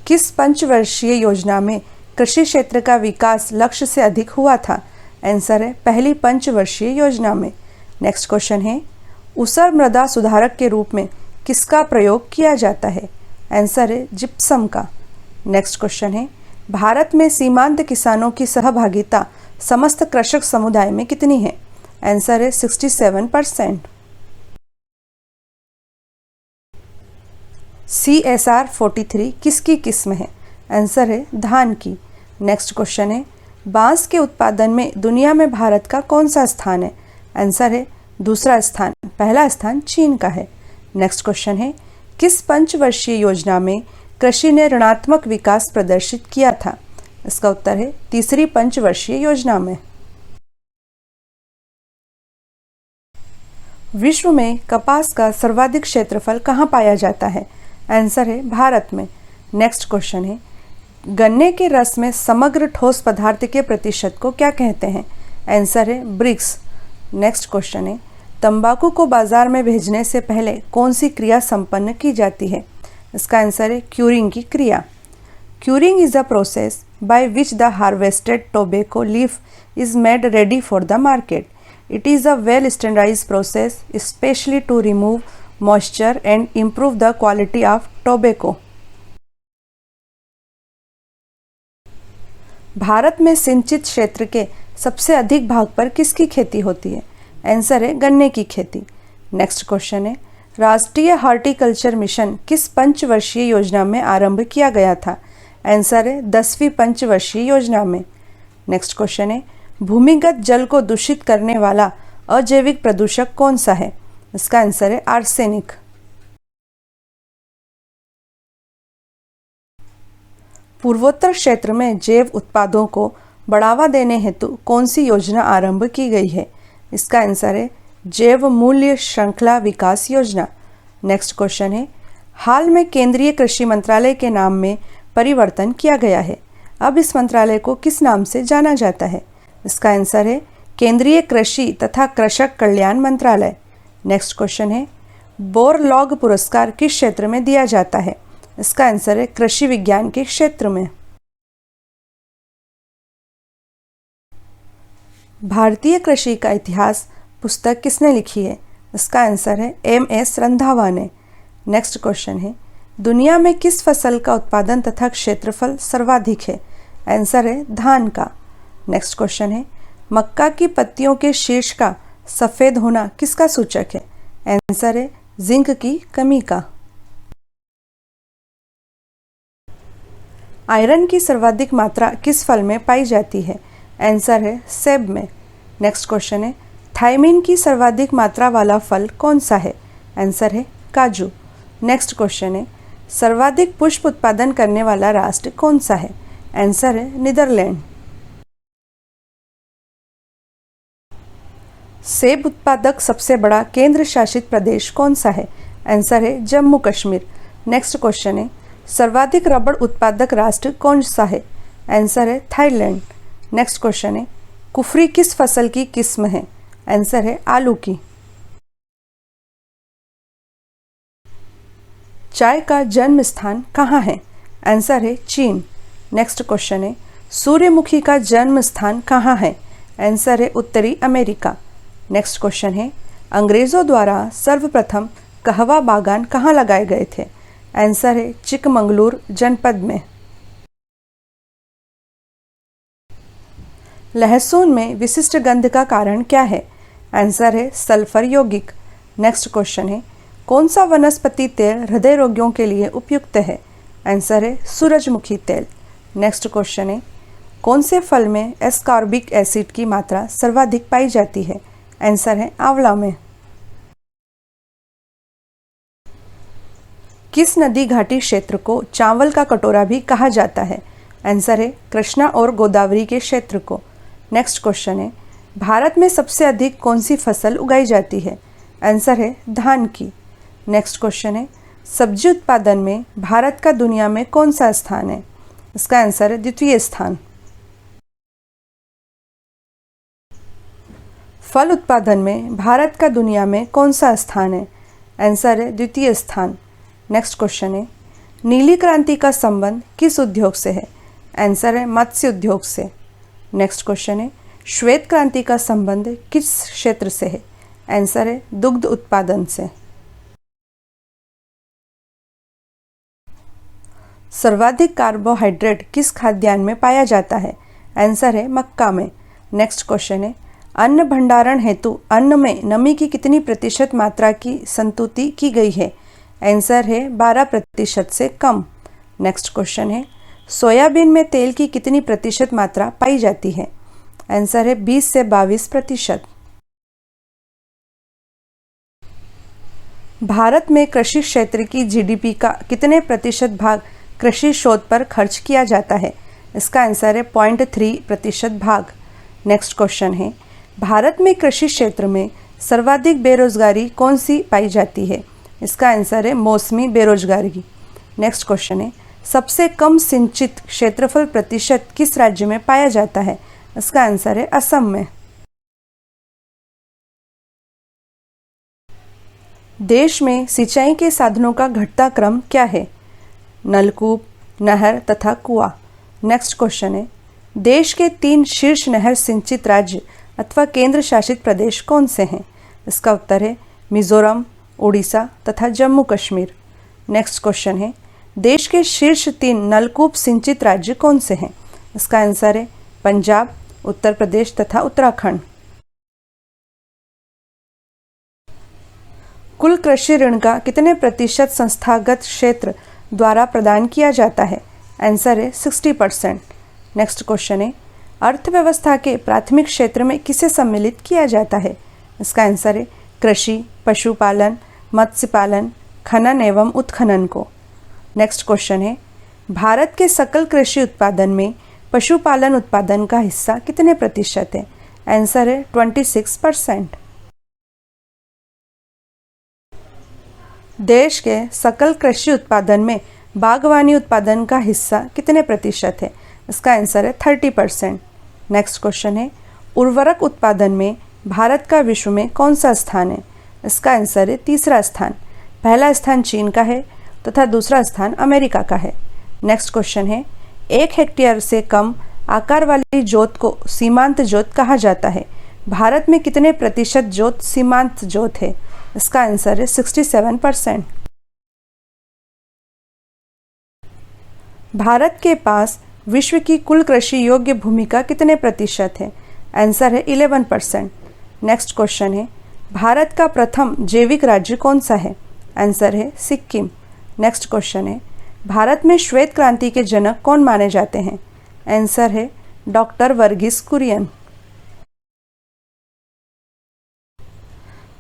किस पंचवर्षीय योजना में कृषि क्षेत्र का विकास लक्ष्य से अधिक हुआ था? आंसर है पहली पंचवर्षीय योजना में। नेक्स्ट क्वेश्चन है ऊसर मृदा सुधारक के रूप में किसका प्रयोग किया जाता है? आंसर है जिप्सम का। नेक्स्ट क्वेश्चन है भारत में सीमांत किसानों की सहभागिता समस्त कृषक समुदाय में कितनी है? आंसर है 67%। CSR 43 किसकी किस्म है? आंसर है धान की। नेक्स्ट क्वेश्चन है बांस के उत्पादन में दुनिया में भारत का कौन सा स्थान है? आंसर है दूसरा स्थान, पहला स्थान चीन का है। नेक्स्ट क्वेश्चन है किस पंचवर्षीय योजना में कृषि ने ऋणात्मक विकास प्रदर्शित किया था? इसका उत्तर है तीसरी पंचवर्षीय योजना में। विश्व में कपास का सर्वाधिक क्षेत्रफल कहाँ पाया जाता है? आंसर है भारत में। नेक्स्ट क्वेश्चन है गन्ने के रस में समग्र ठोस पदार्थ के प्रतिशत को क्या कहते हैं? आंसर है ब्रिक्स। नेक्स्ट क्वेश्चन है तंबाकू को बाजार में भेजने से पहले कौन सी क्रिया संपन्न की जाती है? इसका आंसर है क्यूरिंग की क्रिया। Curing is a process by which the harvested tobacco leaf is made ready for the market. It is a well standardized process especially to remove moisture and improve the quality of tobacco. Bharat में सिंचित क्षेत्र के सबसे अधिक भाग पर किसकी खेती होती है? आंसर है गन्ने की खेती। नेक्स्ट क्वेश्चन है राष्ट्रीय हॉर्टिकल्चर मिशन किस पंचवर्षीय योजना में आरंभ किया गया था? आंसर है 10वीं पंचवर्षीय योजना में। नेक्स्ट क्वेश्चन है भूमिगत जल को दूषित करने वाला अजैविक प्रदूषक कौन सा है? इसका आंसर है आर्सेनिक। पूर्वोत्तर क्षेत्र में जैव उत्पादों को बढ़ावा देने हेतु कौन सी योजना आरंभ की गई है? इसका आंसर है जैव मूल्य श्रृंखला विकास योजना। नेक्स्ट क्वेश्चन है हाल में केंद्रीय कृषि मंत्रालय के नाम में परिवर्तन किया गया है। अब इस मंत्रालय को किस नाम से जाना जाता है? इसका आंसर है केंद्रीय कृषि तथा कृषक कल्याण मंत्रालय। नेक्स्ट क्वेश्चन है बोरलॉग पुरस्कार किस क्षेत्र में दिया जाता है? इसका आंसर है कृषि विज्ञान के क्षेत्र में। भारतीय कृषि का इतिहास पुस्तक किसने लिखी है? इसका आंसर है MS रंधावा ने। नेक्स्ट क्वेश्चन है दुनिया में किस फसल का उत्पादन तथा क्षेत्रफल सर्वाधिक है? आंसर है धान का। नेक्स्ट क्वेश्चन है मक्का की पत्तियों के शीर्ष का सफ़ेद होना किसका सूचक है? आंसर है जिंक की कमी का। आयरन की सर्वाधिक मात्रा किस फल में पाई जाती है? आंसर है सेब में। नेक्स्ट क्वेश्चन है थायमिन की सर्वाधिक मात्रा वाला फल कौन सा है? आंसर है काजू। नेक्स्ट क्वेश्चन है सर्वाधिक पुष्प उत्पादन करने वाला राष्ट्र कौन सा है? आंसर है नीदरलैंड। सेब उत्पादक सबसे बड़ा केंद्र शासित प्रदेश कौन सा है? आंसर है जम्मू कश्मीर। नेक्स्ट क्वेश्चन है सर्वाधिक रबड़ उत्पादक राष्ट्र कौन सा है? आंसर है थाईलैंड। नेक्स्ट क्वेश्चन है कुफरी किस फसल की किस्म है? आंसर है आलू की। चाय का जन्म स्थान कहाँ है? आंसर है चीन। नेक्स्ट क्वेश्चन है सूर्यमुखी का जन्म स्थान कहाँ है? आंसर है उत्तरी अमेरिका। नेक्स्ट क्वेश्चन है, अंग्रेज़ों द्वारा सर्वप्रथम कहवा बागान कहाँ लगाए गए थे? आंसर है चिकमंगलूर जनपद में। लहसुन में विशिष्ट गंध का कारण क्या है? आंसर है सल्फर यौगिक। नेक्स्ट क्वेश्चन है, कौन सा वनस्पति तेल हृदय रोगियों के लिए उपयुक्त है? आंसर है सूरजमुखी तेल। नेक्स्ट क्वेश्चन है, कौन से फल में एस्कॉर्बिक एसिड की मात्रा सर्वाधिक पाई जाती है? आंसर है आंवला में। किस नदी घाटी क्षेत्र को चावल का कटोरा भी कहा जाता है? आंसर है कृष्णा और गोदावरी के क्षेत्र को। नेक्स्ट क्वेश्चन है, भारत में सबसे अधिक कौन सी फसल उगाई जाती है? आंसर है धान की। नेक्स्ट क्वेश्चन है, सब्जी उत्पादन में भारत का दुनिया में कौन सा स्थान है? इसका आंसर है द्वितीय स्थान। फल उत्पादन में भारत का दुनिया में कौन सा स्थान है? आंसर है द्वितीय स्थान। नेक्स्ट क्वेश्चन है, नीली क्रांति का संबंध किस उद्योग से है? आंसर है मत्स्य उद्योग से। नेक्स्ट क्वेश्चन है, श्वेत क्रांति का संबंध किस क्षेत्र से है? आंसर है दुग्ध उत्पादन से। सर्वाधिक कार्बोहाइड्रेट किस खाद्यान्न में पाया जाता है? आंसर है मक्का में। नेक्स्ट क्वेश्चन है, अन्न भंडारण हेतु अन्न में नमी की कितनी प्रतिशत मात्रा की संतुति की गई है? आंसर है 12% से कम। नेक्स्ट क्वेश्चन है, सोयाबीन में तेल की कितनी प्रतिशत मात्रा पाई जाती है? आंसर है 20 से 22%। भारत में कृषि क्षेत्र की जीडीपी का कितने प्रतिशत भाग कृषि शोध पर खर्च किया जाता है? इसका आंसर है 0.3% भाग। नेक्स्ट क्वेश्चन है, भारत में कृषि क्षेत्र में सर्वाधिक बेरोजगारी कौन सी पाई जाती है? इसका आंसर है मौसमी बेरोजगारी। नेक्स्ट क्वेश्चन है, सबसे कम सिंचित क्षेत्रफल प्रतिशत किस राज्य में पाया जाता है? इसका आंसर है असम में। देश में सिंचाई के साधनों का घटता क्रम क्या है? नलकूप, नहर तथा कुआं। नेक्स्ट क्वेश्चन है, देश के 3 शीर्ष नहर सिंचित राज्य अथवा केंद्र शासित प्रदेश कौन से हैं? इसका उत्तर है मिजोरम, उड़ीसा तथा जम्मू कश्मीर। नेक्स्ट क्वेश्चन है, देश के शीर्ष 3 नलकूप सिंचित राज्य कौन से हैं? इसका आंसर है पंजाब, उत्तर प्रदेश तथा उत्तराखंड। कुल कृषि ऋण का कितने प्रतिशत संस्थागत क्षेत्र द्वारा प्रदान किया जाता है? आंसर है 60%। नेक्स्ट क्वेश्चन है, अर्थव्यवस्था के प्राथमिक क्षेत्र में किसे सम्मिलित किया जाता है? इसका आंसर है कृषि, पशुपालन, मत्स्य पालन, खनन एवं उत्खनन को। नेक्स्ट क्वेश्चन है, भारत के सकल कृषि उत्पादन में पशुपालन उत्पादन का हिस्सा कितने प्रतिशत है? आंसर है 26%। देश के सकल कृषि उत्पादन में बागवानी उत्पादन का हिस्सा कितने प्रतिशत है? इसका आंसर है 30%। नेक्स्ट क्वेश्चन है, उर्वरक उत्पादन में भारत का विश्व में कौन सा स्थान है? इसका आंसर है तीसरा स्थान। पहला स्थान चीन का है तथा दूसरा स्थान अमेरिका का है। नेक्स्ट क्वेश्चन है, 1 हेक्टेयर से कम आकार वाली जोत को सीमांत जोत कहा जाता है। भारत में कितने प्रतिशत जोत सीमांत जोत है? इसका आंसर है 67%। भारत के पास विश्व की कुल कृषि योग्य भूमि का कितने प्रतिशत है? आंसर है 11%। नेक्स्ट क्वेश्चन है, भारत का प्रथम जैविक राज्य कौन सा है? आंसर है सिक्किम। नेक्स्ट क्वेश्चन है, भारत में श्वेत क्रांति के जनक कौन माने जाते हैं? आंसर है डॉक्टर वर्गीस कुरियन।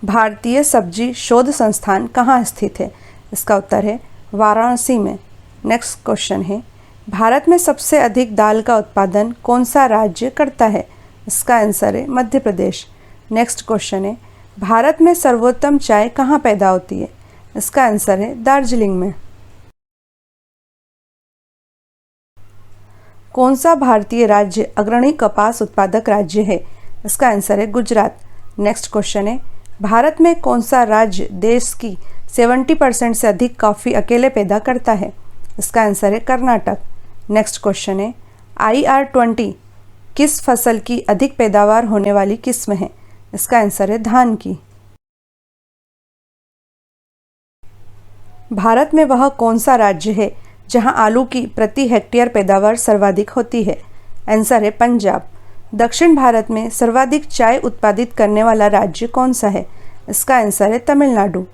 भारतीय सब्जी शोध संस्थान कहाँ स्थित है? इसका उत्तर है वाराणसी में। नेक्स्ट क्वेश्चन है, भारत में सबसे अधिक दाल का उत्पादन कौन सा राज्य करता है? इसका आंसर है मध्य प्रदेश। नेक्स्ट क्वेश्चन है, भारत में सर्वोत्तम चाय कहाँ पैदा होती है? इसका आंसर है दार्जिलिंग में। कौन सा भारतीय राज्य अग्रणी कपास उत्पादक राज्य है? इसका आंसर है गुजरात। नेक्स्ट क्वेश्चन है, भारत में कौन सा राज्य देश की 70% से अधिक कॉफ़ी अकेले पैदा करता है? इसका आंसर है कर्नाटक। नेक्स्ट क्वेश्चन है, IR20 किस फसल की अधिक पैदावार होने वाली किस्म है? इसका आंसर है धान की। भारत में वह कौन सा राज्य है जहां आलू की प्रति हेक्टेयर पैदावार सर्वाधिक होती है? आंसर है पंजाब। दक्षिण भारत में सर्वाधिक चाय उत्पादित करने वाला राज्य कौन सा है? इसका आंसर है तमिलनाडु।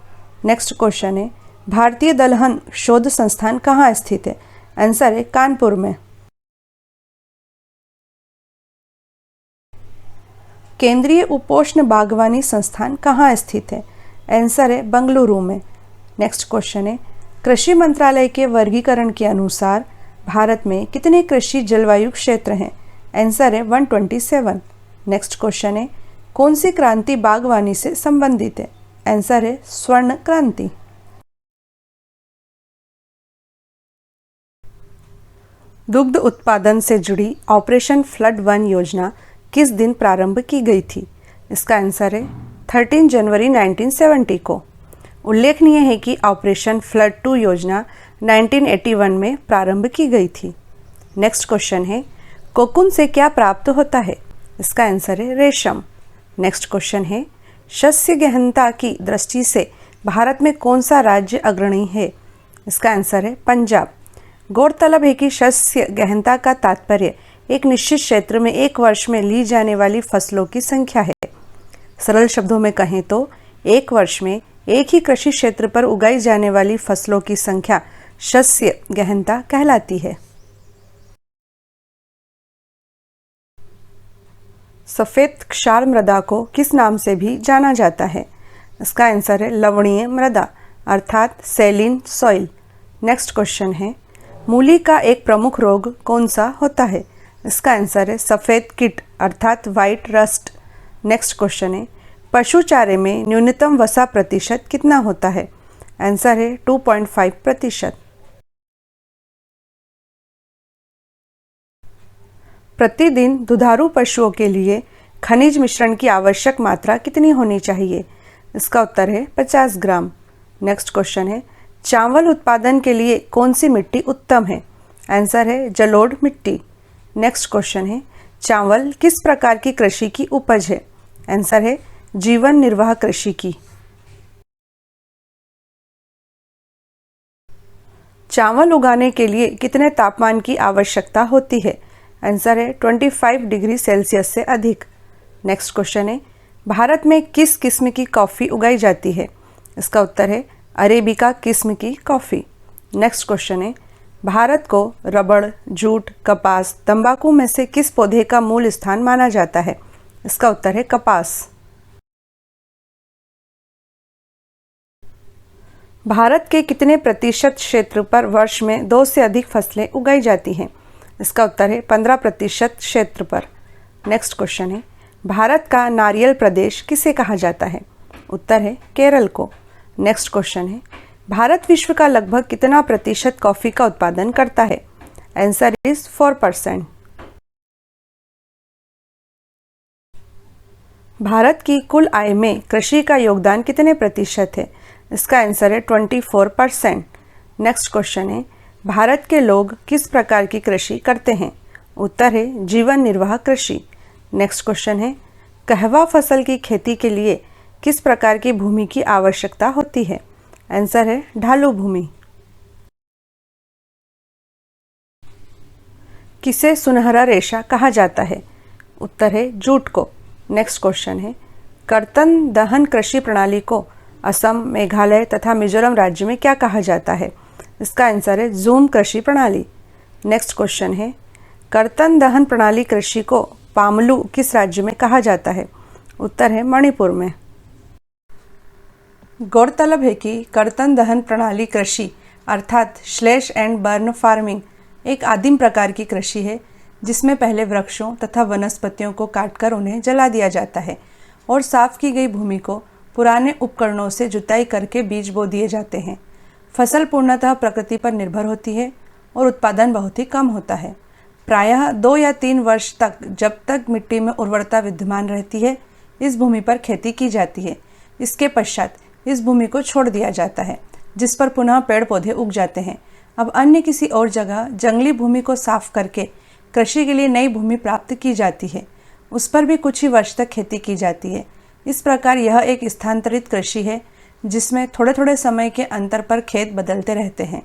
नेक्स्ट क्वेश्चन है, भारतीय दलहन शोध संस्थान कहाँ स्थित है? आंसर है कानपुर में। केंद्रीय उपोष्ण बागवानी संस्थान कहाँ स्थित है? आंसर है बेंगलुरु में। नेक्स्ट क्वेश्चन है, कृषि मंत्रालय के वर्गीकरण के अनुसार भारत में कितने कृषि जलवायु क्षेत्र हैं? आंसर है 127। नेक्स्ट क्वेश्चन है, कौन सी क्रांति बागवानी से संबंधित है? आंसर है स्वर्ण क्रांति। दुग्ध उत्पादन से जुड़ी ऑपरेशन फ्लड 1 योजना किस दिन प्रारंभ की गई थी? इसका आंसर है 13 जनवरी 1970 को। उल्लेखनीय है कि ऑपरेशन फ्लड 2 योजना 1981 में प्रारंभ की गई थी। नेक्स्ट क्वेश्चन है, कोकून से क्या प्राप्त होता है? इसका आंसर है रेशम। नेक्स्ट क्वेश्चन है, शस्य गहनता की दृष्टि से भारत में कौन सा राज्य अग्रणी है? इसका आंसर है पंजाब। गौरतलब है कि शस्य गहनता का तात्पर्य एक निश्चित क्षेत्र में एक वर्ष में ली जाने वाली फसलों की संख्या है। सरल शब्दों में कहें तो एक वर्ष में एक ही कृषि क्षेत्र पर उगाई जाने वाली फसलों की संख्या शस्य गहनता कहलाती है। सफेद क्षार मृदा को किस नाम से भी जाना जाता है? इसका आंसर है लवणीय मृदा अर्थात सैलिन सॉइल। नेक्स्ट क्वेश्चन है, मूली का एक प्रमुख रोग कौन सा होता है? इसका आंसर है सफ़ेद कीट अर्थात वाइट रस्ट। नेक्स्ट क्वेश्चन है, पशु चारे में न्यूनतम वसा प्रतिशत कितना होता है? आंसर है 2.5%। प्रतिदिन दुधारू पशुओं के लिए खनिज मिश्रण की आवश्यक मात्रा कितनी होनी चाहिए? इसका उत्तर है 50 ग्राम। नेक्स्ट क्वेश्चन है, चावल उत्पादन के लिए कौन सी मिट्टी उत्तम है? आंसर है जलोढ़ मिट्टी। नेक्स्ट क्वेश्चन है, चावल किस प्रकार की कृषि की उपज है? आंसर है जीवन निर्वाह कृषि की। चावल उगाने के लिए कितने तापमान की आवश्यकता होती है? आंसर है 25 डिग्री सेल्सियस से अधिक। नेक्स्ट क्वेश्चन है, भारत में किस किस्म की कॉफ़ी उगाई जाती है? इसका उत्तर है अरेबिका किस्म की कॉफ़ी। नेक्स्ट क्वेश्चन है, भारत को रबड़, जूट, कपास, तंबाकू में से किस पौधे का मूल स्थान माना जाता है? इसका उत्तर है कपास। भारत के कितने प्रतिशत क्षेत्र पर वर्ष में 2 से अधिक फसलें उगाई जाती हैं? इसका उत्तर है 15% क्षेत्र पर। नेक्स्ट क्वेश्चन है, भारत का नारियल प्रदेश किसे कहा जाता है? उत्तर है केरल को। नेक्स्ट क्वेश्चन है, भारत विश्व का लगभग कितना प्रतिशत कॉफ़ी का उत्पादन करता है? Answer is 4%। भारत की कुल आय में कृषि का योगदान कितने प्रतिशत है? इसका आंसर है 24%। नेक्स्ट क्वेश्चन है, भारत के लोग किस प्रकार की कृषि करते हैं? उत्तर है जीवन निर्वाह कृषि। नेक्स्ट क्वेश्चन है, कहवा फसल की खेती के लिए किस प्रकार की भूमि की आवश्यकता होती है? आंसर है ढालू भूमि। किसे सुनहरा रेशा कहा जाता है? उत्तर है जूट को। नेक्स्ट क्वेश्चन है, कर्तन दहन कृषि प्रणाली को असम, मेघालय तथा मिजोरम राज्य में क्या कहा जाता है? इसका आंसर है जूम कृषि प्रणाली। नेक्स्ट क्वेश्चन है, कर्तन दहन प्रणाली कृषि को पामलू किस राज्य में कहा जाता है? उत्तर है मणिपुर में। गौरतलब है कि कर्तन दहन प्रणाली कृषि अर्थात स्लैश एंड बर्न फार्मिंग एक आदिम प्रकार की कृषि है जिसमें पहले वृक्षों तथा वनस्पतियों को काटकर उन्हें जला दिया जाता है और साफ की गई भूमि को पुराने उपकरणों से जुताई करके बीज बो दिए जाते हैं। फसल पूर्णतः प्रकृति पर निर्भर होती है और उत्पादन बहुत ही कम होता है। प्रायः 2 या 3 वर्ष तक जब तक मिट्टी में उर्वरता विद्यमान रहती है इस भूमि पर खेती की जाती है। इसके पश्चात इस भूमि को छोड़ दिया जाता है जिस पर पुनः पेड़ पौधे उग जाते हैं। अब अन्य किसी और जगह जंगली भूमि को साफ करके कृषि के लिए नई भूमि प्राप्त की जाती है, उस पर भी कुछ ही वर्ष तक खेती की जाती है। इस प्रकार यह एक स्थानांतरित कृषि है जिसमें थोड़े थोड़े समय के अंतर पर खेत बदलते रहते हैं।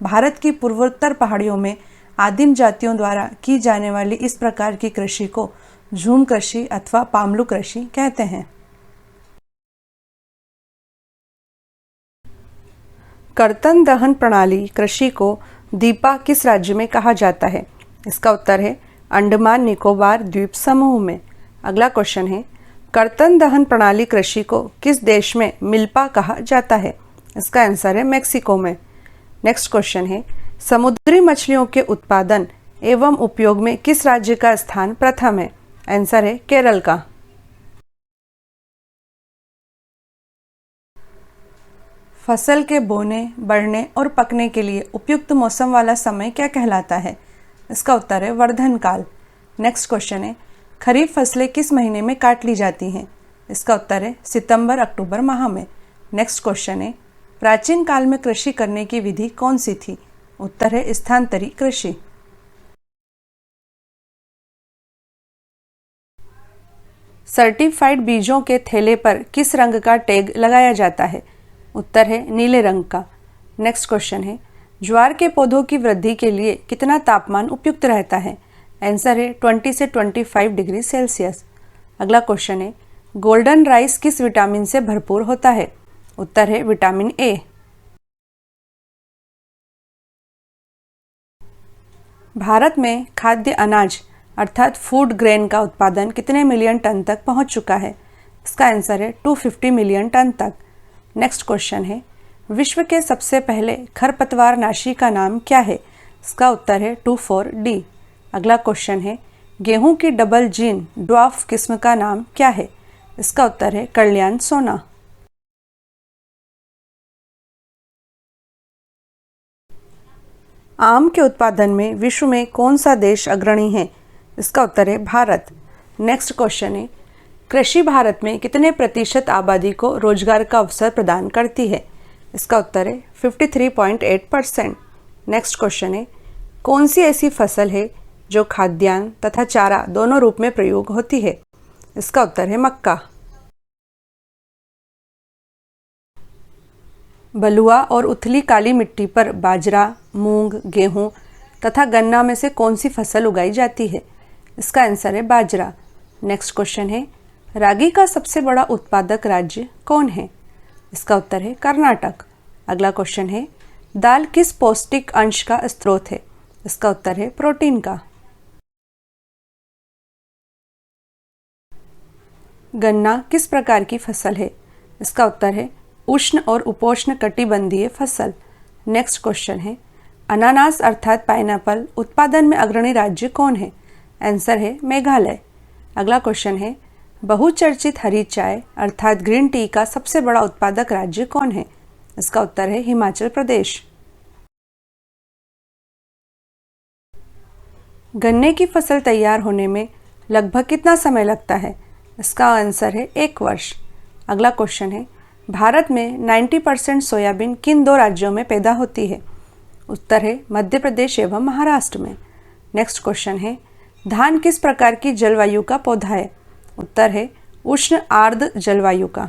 भारत की पूर्वोत्तर पहाड़ियों में आदिम जातियों द्वारा की जाने वाली इस प्रकार की कृषि को झूम कृषि अथवा पामलू कृषि कहते हैं। कर्तन दहन प्रणाली कृषि को दीपा किस राज्य में कहा जाता है? इसका उत्तर है अंडमान निकोबार द्वीप समूह में। अगला क्वेश्चन है कर्तन दहन प्रणाली कृषि को किस देश में मिल्पा कहा जाता है? इसका आंसर है मेक्सिको में। नेक्स्ट क्वेश्चन है समुद्री मछलियों के उत्पादन एवं उपयोग में किस राज्य का स्थान प्रथम है? आंसर है केरल का। फसल के बोने, बढ़ने और पकने के लिए उपयुक्त मौसम वाला समय क्या कहलाता है? इसका उत्तर है वर्धन काल। नेक्स्ट क्वेश्चन है खरीफ फसलें किस महीने में काट ली जाती हैं? इसका उत्तर है सितंबर अक्टूबर माह में। नेक्स्ट क्वेश्चन है प्राचीन काल में कृषि करने की विधि कौन सी थी? उत्तर है स्थानांतरी कृषि। सर्टिफाइड बीजों के थैले पर किस रंग का टैग लगाया जाता है? उत्तर है नीले रंग का। नेक्स्ट क्वेश्चन है ज्वार के पौधों की वृद्धि के लिए कितना तापमान उपयुक्त रहता है? आंसर है 20 से 25 डिग्री सेल्सियस। अगला क्वेश्चन है गोल्डन राइस किस विटामिन से भरपूर होता है? उत्तर है विटामिन ए। भारत में खाद्य अनाज अर्थात फूड ग्रेन का उत्पादन कितने मिलियन टन तक पहुंच चुका है? इसका आंसर है 250 मिलियन टन तक। नेक्स्ट क्वेश्चन है विश्व के सबसे पहले खरपतवार नाशी का नाम क्या है? इसका उत्तर है 24D। अगला क्वेश्चन है गेहूं की डबल जीन ड्वार्फ किस्म का नाम क्या है? इसका उत्तर है कल्याण सोना। आम के उत्पादन में विश्व में कौन सा देश अग्रणी है? इसका उत्तर है भारत। नेक्स्ट क्वेश्चन है कृषि भारत में कितने प्रतिशत आबादी को रोजगार का अवसर प्रदान करती है? इसका उत्तर है 53.8%। नेक्स्ट क्वेश्चन है कौन सी ऐसी फसल है जो खाद्यान्न तथा चारा दोनों रूप में प्रयोग होती है? इसका उत्तर है मक्का। बलुआ और उथली काली मिट्टी पर बाजरा, मूंग, गेहूं तथा गन्ना में से कौन सी फसल उगाई जाती है? इसका आंसर है बाजरा। नेक्स्ट क्वेश्चन है रागी का सबसे बड़ा उत्पादक राज्य कौन है? इसका उत्तर है कर्नाटक। अगला क्वेश्चन है दाल किस पौष्टिक अंश का स्रोत है? इसका उत्तर है प्रोटीन का। गन्ना किस प्रकार की फसल है? इसका उत्तर है उष्ण और उपोष्ण कटिबंधीय फसल। नेक्स्ट क्वेश्चन है अनानास अर्थात पाइनएप्पल उत्पादन में अग्रणी राज्य कौन है? आंसर है मेघालय। अगला क्वेश्चन है बहुचर्चित हरी चाय अर्थात ग्रीन टी का सबसे बड़ा उत्पादक राज्य कौन है? इसका उत्तर है हिमाचल प्रदेश। गन्ने की फसल तैयार होने में लगभग कितना समय लगता है? इसका आंसर है 1 वर्ष। अगला क्वेश्चन है भारत में 90% सोयाबीन किन 2 राज्यों में पैदा होती है? उत्तर है मध्य प्रदेश एवं महाराष्ट्र में। नेक्स्ट क्वेश्चन है धान किस प्रकार की जलवायु का पौधा है? उत्तर है उष्ण आर्द्र जलवायु का।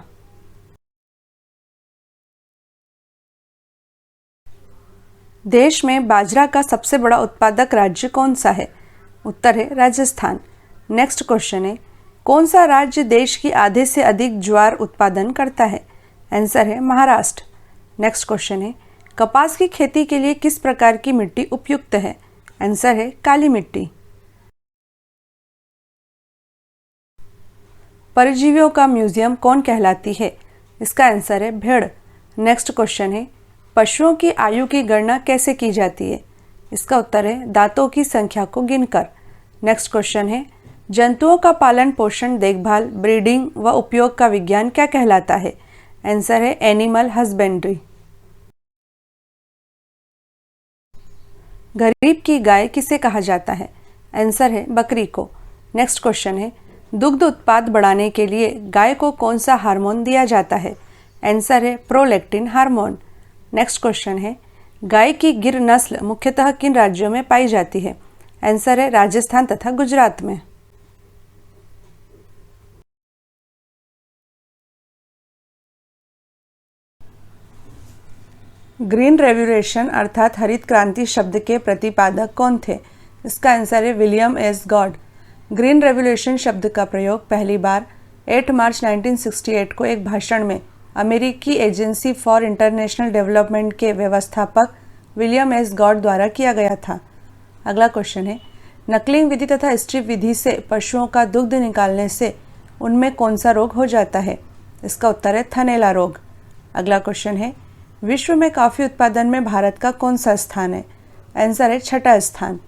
देश में बाजरा का सबसे बड़ा उत्पादक राज्य कौन सा है? उत्तर है राजस्थान। नेक्स्ट क्वेश्चन है कौन सा राज्य देश की आधे से अधिक ज्वार उत्पादन करता है? आंसर है महाराष्ट्र। नेक्स्ट क्वेश्चन है कपास की खेती के लिए किस प्रकार की मिट्टी उपयुक्त है? आंसर है काली मिट्टी। परजीवियों का म्यूजियम कौन कहलाती है? इसका आंसर है भेड़। नेक्स्ट क्वेश्चन है पशुओं की आयु की गणना कैसे की जाती है? इसका उत्तर है दांतों की संख्या को गिनकर। नेक्स्ट क्वेश्चन है जंतुओं का पालन पोषण देखभाल ब्रीडिंग व उपयोग का विज्ञान क्या कहलाता है? आंसर है एनिमल हस्बेंड्री। गरीब की गाय किसे कहा जाता है? आंसर है बकरी को। नेक्स्ट क्वेश्चन है दुग्ध उत्पाद बढ़ाने के लिए गाय को कौन सा हार्मोन दिया जाता है? आंसर है प्रोलैक्टिन हार्मोन। नेक्स्ट क्वेश्चन है गाय की गिर नस्ल मुख्यतः किन राज्यों में पाई जाती है? आंसर है राजस्थान तथा गुजरात में। ग्रीन रेवोल्यूशन अर्थात हरित क्रांति शब्द के प्रतिपादक कौन थे? इसका आंसर है William S God. Green revolution शब्द का प्रयोग पहली बार 8 मार्च 1968 को एक भाषण में अमेरिकी एजेंसी फॉर इंटरनेशनल डेवलपमेंट के व्यवस्थापक विलियम एस गॉड द्वारा किया गया था। अगला क्वेश्चन है, नकलिंग विधि तथा स्ट्रिप विधि से पशुओं का दुग्ध निकालने से उनमें कौन सा रोग हो जाता है? इसका उत्तर है थनैला रोग। अगला क्वेश्चन है, विश्व में कॉफ़ी उत्पादन में भारत का कौन सा स्थान है? आंसर है छठा स्थान।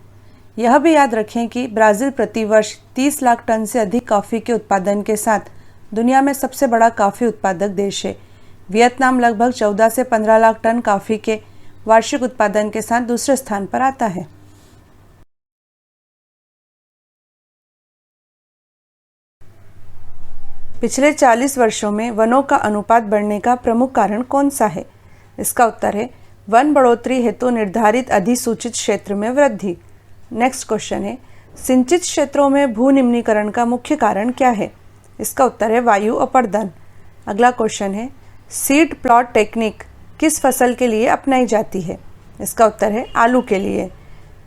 यह भी याद रखें कि ब्राज़ील प्रतिवर्ष 30 लाख टन से अधिक कॉफ़ी के उत्पादन के साथ दुनिया में सबसे बड़ा कॉफ़ी उत्पादक देश है। वियतनाम लगभग 14 से 15 लाख टन कॉफ़ी के वार्षिक उत्पादन के साथ दूसरे स्थान पर आता है। पिछले 40 वर्षों में वनों का अनुपात बढ़ने का प्रमुख कारण कौन सा है? इसका उत्तर है वन बढ़ोतरी हेतु निर्धारित अधिसूचित क्षेत्र में वृद्धि। नेक्स्ट क्वेश्चन है, सिंचित क्षेत्रों में भूनिम्नीकरण का मुख्य कारण क्या है? इसका उत्तर है वायु अपरदन। अगला क्वेश्चन है, सीड प्लॉट टेक्निक किस फसल के लिए अपनाई जाती है? इसका उत्तर है आलू के लिए।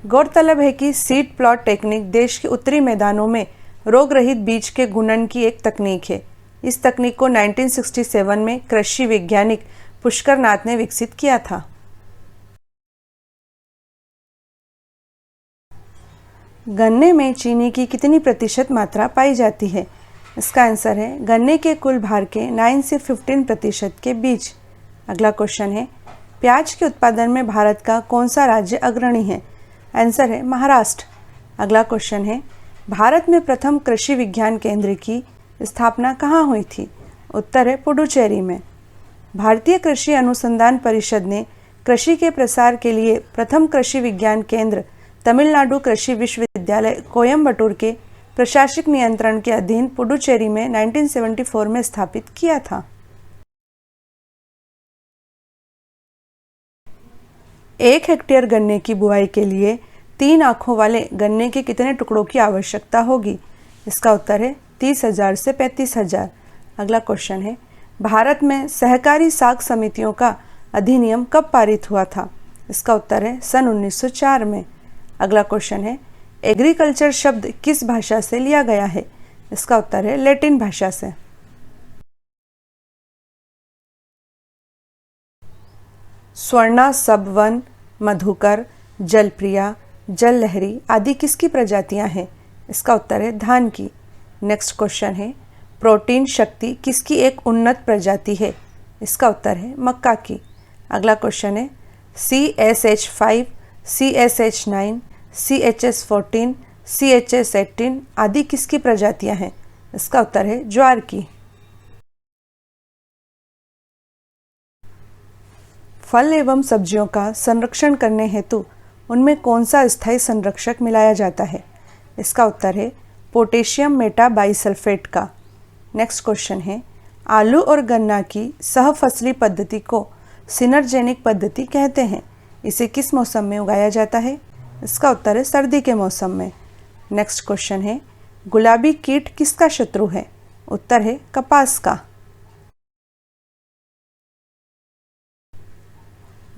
गौरतलब है कि सीड प्लॉट टेक्निक देश के उत्तरी मैदानों में रोग रहित बीज के गुणन की एक तकनीक है। इस तकनीक को 1967 में कृषि वैज्ञानिक पुष्कर नाथ ने विकसित किया था। गन्ने में चीनी की कितनी प्रतिशत मात्रा पाई जाती है? इसका आंसर है गन्ने के कुल भार के 9 से 15% के बीच। अगला क्वेश्चन है, प्याज के उत्पादन में भारत का कौन सा राज्य अग्रणी है? आंसर है महाराष्ट्र। अगला क्वेश्चन है, भारत में प्रथम कृषि विज्ञान केंद्र की स्थापना कहाँ हुई थी? उत्तर है पुडुचेरी में। भारतीय कृषि अनुसंधान परिषद ने कृषि के प्रसार के लिए प्रथम कृषि विज्ञान केंद्र तमिलनाडु कृषि विश्वविद्यालय कोयम्बटूर के प्रशासनिक नियंत्रण के अधीन पुडुचेरी में 1974 में स्थापित किया था। 1 हेक्टेयर गन्ने की बुआई के लिए 3 आँखों वाले गन्ने के कितने टुकड़ों की आवश्यकता होगी? इसका उत्तर है 30,000 से 35,000। अगला क्वेश्चन है, भारत में सहकारी साख समितियों का अधिनियम कब पारित हुआ था? इसका उत्तर है सन 1904 में। अगला क्वेश्चन है, एग्रीकल्चर शब्द किस भाषा से लिया गया है? इसका उत्तर है लैटिन भाषा से। स्वर्णा, सबवन, मधुकर, जलप्रिया, जललहरी आदि किसकी प्रजातियां हैं? इसका उत्तर है धान की। नेक्स्ट क्वेश्चन है, प्रोटीन शक्ति किसकी एक उन्नत प्रजाति है? इसका उत्तर है मक्का की। अगला क्वेश्चन है, CSH5, CSH9, CHS14, CHS18 आदि किसकी प्रजातियां हैं? इसका उत्तर है ज्वार की। फल एवं सब्जियों का संरक्षण करने हेतु उनमें कौन सा स्थायी संरक्षक मिलाया जाता है? इसका उत्तर है पोटेशियम मेटाबाइसल्फेट का। नेक्स्ट क्वेश्चन है, आलू और गन्ना की सहफसली पद्धति को सिनर्जेनिक पद्धति कहते हैं। इसे किस मौसम में उगाया जाता है? इसका उत्तर है सर्दी के मौसम में। नेक्स्ट क्वेश्चन है, गुलाबी कीट किसका शत्रु है? उत्तर है कपास का।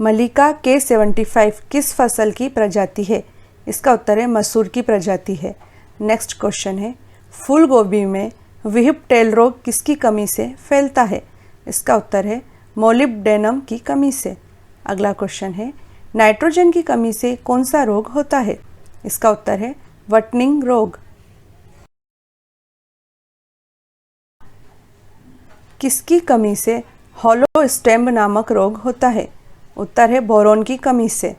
मलिका K75 किस फसल की प्रजाति है? इसका उत्तर है मसूर की प्रजाति है। नेक्स्ट क्वेश्चन है, फूल गोभी में विहिप टेल रोग किसकी कमी से फैलता है? इसका उत्तर है मोलिब्डेनम की कमी से। अगला क्वेश्चन है, नाइट्रोजन की कमी से कौन सा रोग होता है? इसका उत्तर है वटनिंग रोग। किसकी कमी से हॉलो स्टेम नामक रोग होता है? उत्तर है बोरोन की कमी से।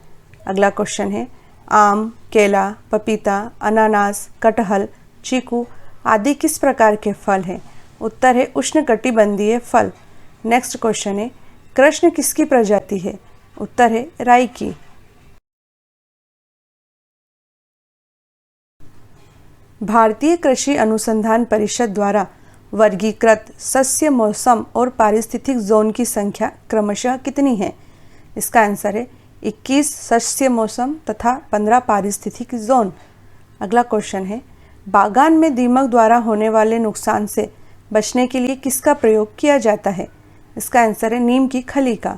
अगला क्वेश्चन है, आम, केला, पपीता, अनानास, कटहल, चीकू आदि किस प्रकार के फल हैं? उत्तर है उष्णकटिबंधीय फल। नेक्स्ट क्वेश्चन है, कृष्ण किसकी प्रजाति है? उत्तर है राई की। भारतीय कृषि अनुसंधान परिषद द्वारा वर्गीकृत सस्य, मौसम और पारिस्थितिक जोन की संख्या क्रमशः कितनी है? इसका आंसर है 21 सस्य मौसम तथा 15 पारिस्थितिक जोन। अगला क्वेश्चन है, बागान में दीमक द्वारा होने वाले नुकसान से बचने के लिए किसका प्रयोग किया जाता है? इसका आंसर है नीम की खली का।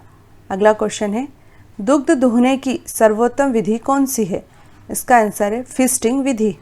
अगला क्वेश्चन है, दुग्ध दुहने की सर्वोत्तम विधि कौन सी है? इसका आंसर है फिस्टिंग विधि।